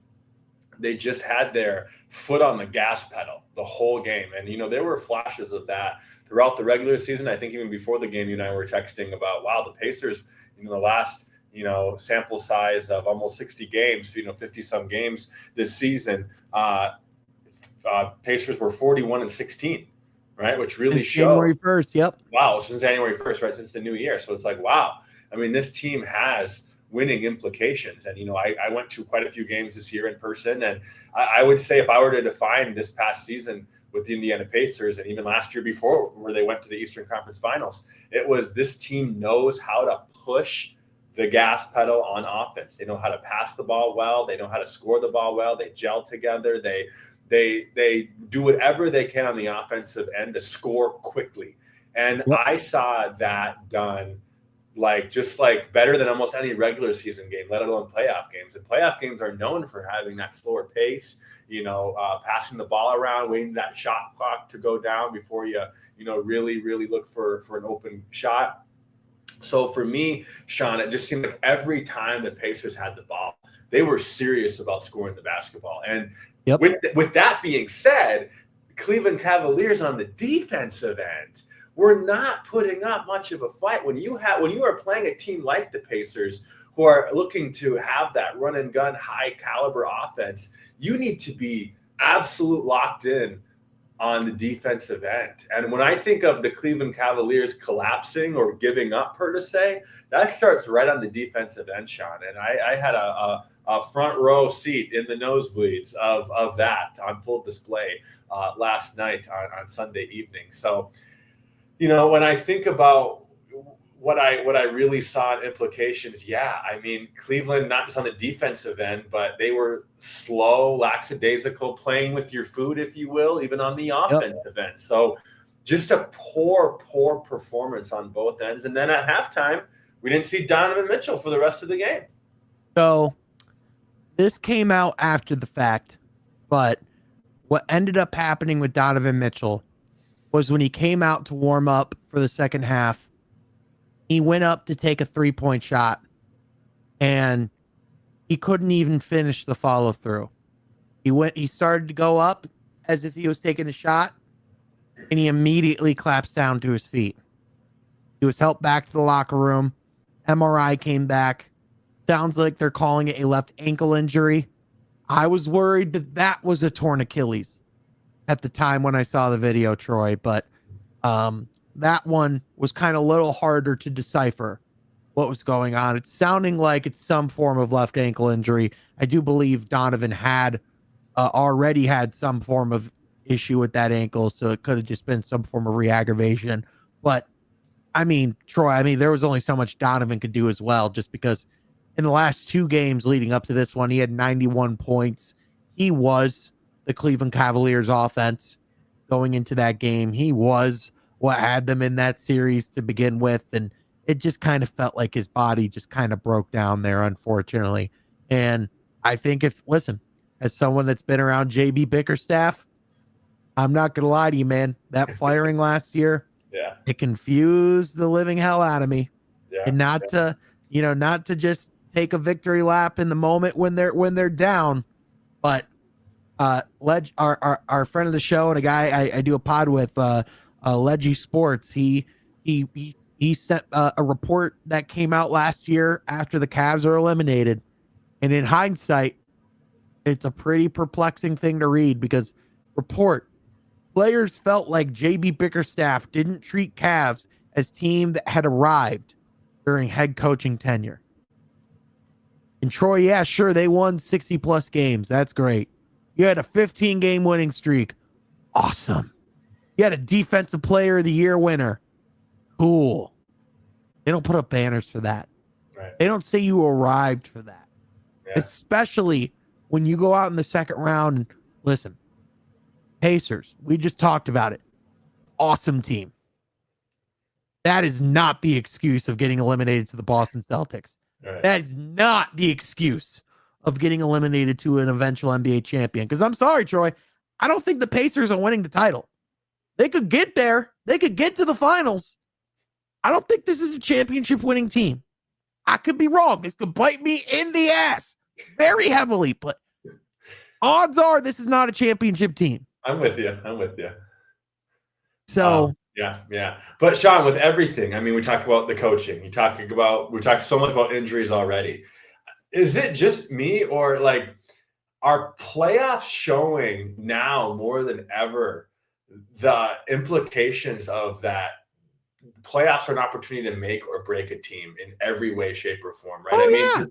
B: they just had their foot on the gas pedal the whole game. And, there were flashes of that throughout the regular season. I think even before the game, you and I were texting about, wow, the Pacers, the last, sample size of almost 60 games, 50 some games this season, Pacers were 41-16, right? Which really
A: showed January 1st. Yep.
B: Wow. Since January 1st, right? Since the new year. So it's like, wow. This team has winning implications. And, I went to quite a few games this year in person. And I would say if I were to define this past season with the Indiana Pacers and even last year before where they went to the Eastern Conference Finals, it was this team knows how to push the gas pedal on offense. They know how to pass the ball well. They know how to score the ball well. They gel together. They do whatever they can on the offensive end to score quickly. And
A: Yep.
B: I saw that done just better than almost any regular season game, let alone playoff games. And playoff games are known for having that slower pace, passing the ball around, waiting that shot clock to go down before you really, really look for an open shot. So for me, Sean, it just seemed like every time the Pacers had the ball, they were serious about scoring the basketball. And with that being said, Cleveland Cavaliers on the defensive end were not putting up much of a fight. When you are playing a team like the Pacers, who are looking to have that run and gun, high caliber offense, you need to be absolute locked in on the defensive end. And when I think of the Cleveland Cavaliers collapsing or giving up, per se, that starts right on the defensive end, Sean. And I had a front row seat in the nosebleeds of that on full display last night on Sunday evening. So, when I think about what I really saw in implications, Cleveland, not just on the defensive end, but they were slow, lackadaisical, playing with your food, if you will, even on the offensive end. So just a poor performance on both ends. And then at halftime, we didn't see Donovan Mitchell for the rest of the game.
A: So this came out after the fact, but what ended up happening with Donovan Mitchell was when he came out to warm up for the second half, he went up to take a 3-point shot and he couldn't even finish the follow through. He started to go up as if he was taking a shot and he immediately collapsed down to his feet. He was helped back to the locker room. MRI came back. Sounds like they're calling it a left ankle injury. I was worried that was a torn Achilles at the time when I saw the video, Troy, but that one was kind of a little harder to decipher what was going on. It's sounding like it's some form of left ankle injury. I do believe Donovan had already had some form of issue with that ankle, so it could have just been some form of re-aggravation. But Troy, there was only so much Donovan could do as well, just because in the last 2 games leading up to this one, he had 91 points. He was the Cleveland Cavaliers offense going into that game. He was what had them in that series to begin with. And it just kind of felt like his body just kind of broke down there, unfortunately. And I think as someone that's been around JB Bickerstaff, I'm not going to lie to you, man, that firing last year, it confused the living hell out of me. And not to just take a victory lap in the moment when they're down, but our friend of the show and a guy I do a pod with, Leggy Sports, he sent a report that came out last year after the Cavs are eliminated, and in hindsight, it's a pretty perplexing thing to read because players felt like JB Bickerstaff didn't treat Cavs as team that had arrived during head coaching tenure. And Troy, yeah, sure, they won 60 plus games. That's great. You had a 15-game winning streak. Awesome. You had a defensive player of the year winner. Cool. They don't put up banners for that.
B: Right.
A: They don't say you arrived for that.
B: Yeah.
A: Especially when you go out in the second round and listen, Pacers, we just talked about it. Awesome team. That is not the excuse of getting eliminated to the Boston Celtics.
B: Right.
A: That is not the excuse of getting eliminated to an eventual NBA champion. Because I'm sorry, Troy, I don't think the Pacers are winning the title. They could get there. They could get to the finals. I don't think this is a championship winning team. I could be wrong. This could bite me in the ass very heavily, but odds are this is not a championship team.
B: I'm with you.
A: So
B: yeah. But Sean, with everything, we talk about the coaching. We talked so much about injuries already. Is it just me, or are playoffs showing now more than ever the implications of that? Playoffs are an opportunity to make or break a team in every way, shape, or form, right?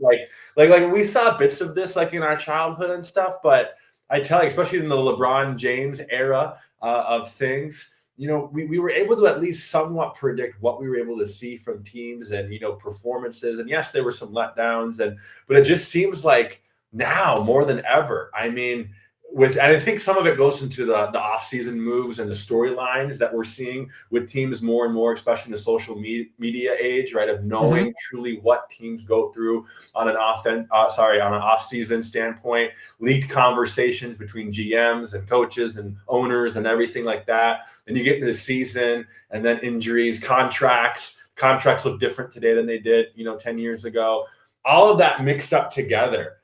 B: Like we saw bits of this in our childhood and stuff, but I tell you, especially in the LeBron James era of things, we were able to at least somewhat predict what we were able to see from teams and, performances. And yes, there were some letdowns, but it just seems like now more than ever. I mean, and I think some of it goes into the offseason moves and the storylines that we're seeing with teams more and more, especially in the social media age, right? Of knowing truly what teams go through on an off-season standpoint, leaked conversations between GMs and coaches and owners and everything like that. And you get into the season and then injuries, contracts look different today than they did, 10 years ago. All of that mixed up together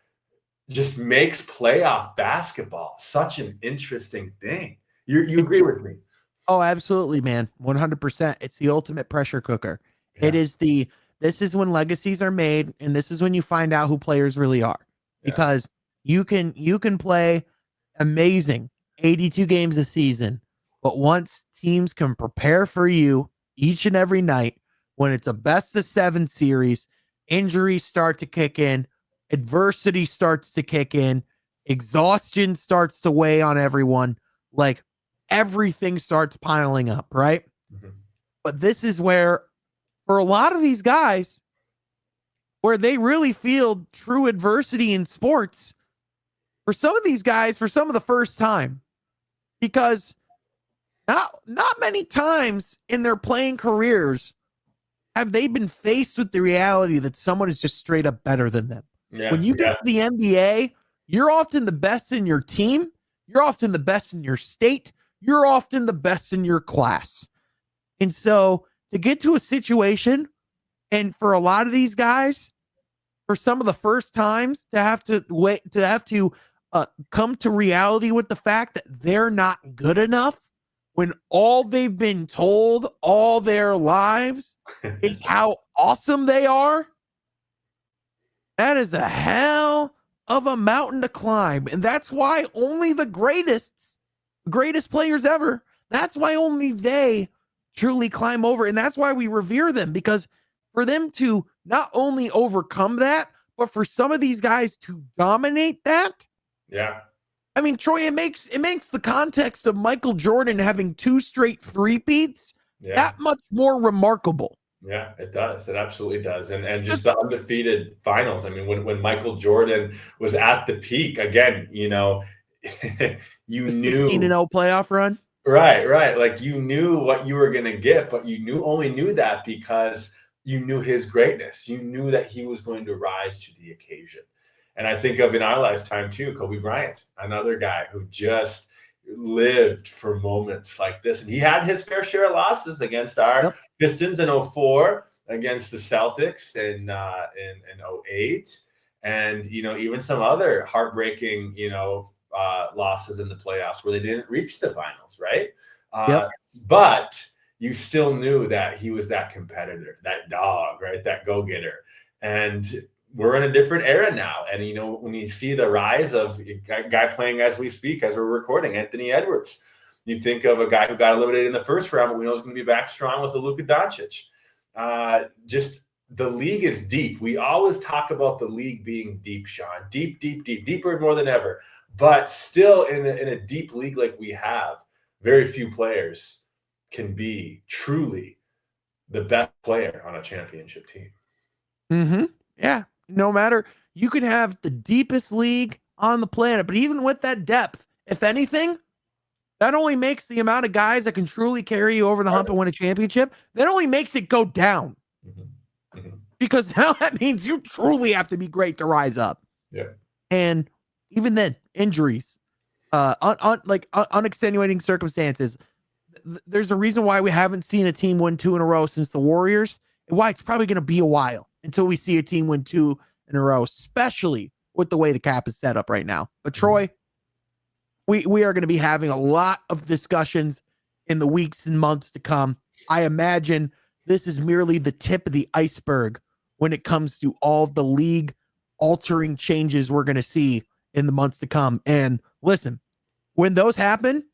B: just makes playoff basketball such an interesting thing. You agree with me?
A: Oh, absolutely, man. 100%. It's the ultimate pressure cooker. Yeah. This is when legacies are made, and this is when you find out who players really are. Because you can play amazing 82 games a season, but once teams can prepare for you each and every night, when it's a best of 7 series, injuries start to kick in, adversity starts to kick in, exhaustion starts to weigh on everyone, like everything starts piling up, right? But this is where, for a lot of these guys, where they really feel true adversity in sports, for some of these guys, for some of the first time, because not many times in their playing careers have they been faced with the reality that someone is just straight up better than them. When you get to the NBA, you're often the best in your team. You're often the best in your state. You're often the best in your class. And so to get to a situation, and for a lot of these guys, for some of the first times to have to come to reality with the fact that they're not good enough, when all they've been told all their lives is how awesome they are, that is a hell of a mountain to climb. And that's why only the greatest players ever, that's why only they truly climb over. And that's why we revere them, because for them to not only overcome that, but for some of these guys to dominate that.
B: Yeah.
A: I mean, Troy, it makes the context of Michael Jordan having 2 straight three-peats that much more remarkable.
B: Yeah, it does. It absolutely does. And just the undefeated finals. I mean, when Michael Jordan was at the peak, again, you knew
A: 16-0 playoff run.
B: Right. Like you knew what you were going to get, but you only knew that because you knew his greatness. You knew that he was going to rise to the occasion. And I think of in our lifetime too, Kobe Bryant, another guy who just lived for moments like this. And he had his fair share of losses against our Pistons in 2004, against the Celtics in 2008, and even some other heartbreaking losses in the playoffs where they didn't reach the finals, right? But you still knew that he was that competitor, that dog, right? That go-getter. And we're in a different era now. And, when you see the rise of a guy playing as we speak, as we're recording, Anthony Edwards, you think of a guy who got eliminated in the first round, but we know is going to be back strong with a Luka Doncic. Just the league is deep. We always talk about the league being deep, Sean, deep, deeper more than ever. But still in a deep league like we have, very few players can be truly the best player on a championship team.
A: Mm-hmm. Yeah. No matter, you could have the deepest league on the planet, but even with that depth, if anything, that only makes the amount of guys that can truly carry you over the hump and win a championship, that only makes it go down. Because now that means you truly have to be great to rise up.
B: Yeah.
A: And even then, injuries, unextenuating circumstances. There's a reason why we haven't seen a team win 2 in a row since the Warriors, and why it's probably going to be a while until we see a team win 2 in a row, especially with the way the cap is set up right now. But Troy, we are going to be having a lot of discussions in the weeks and months to come. I imagine this is merely the tip of the iceberg when it comes to all the league altering changes we're going to see in the months to come. And listen, when those happen,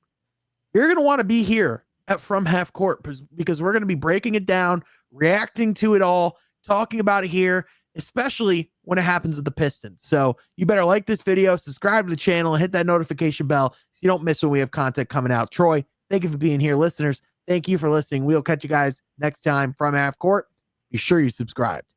A: you're going to want to be here at From Half Court, because we're going to be breaking it down, reacting to it all, talking about it here, especially when it happens with the Pistons. So you better like this video, subscribe to the channel, and hit that notification bell so you don't miss when we have content coming out. Troy, thank you for being here. Listeners, Thank you for listening. We'll catch you guys next time from Half Court. Be sure you subscribed.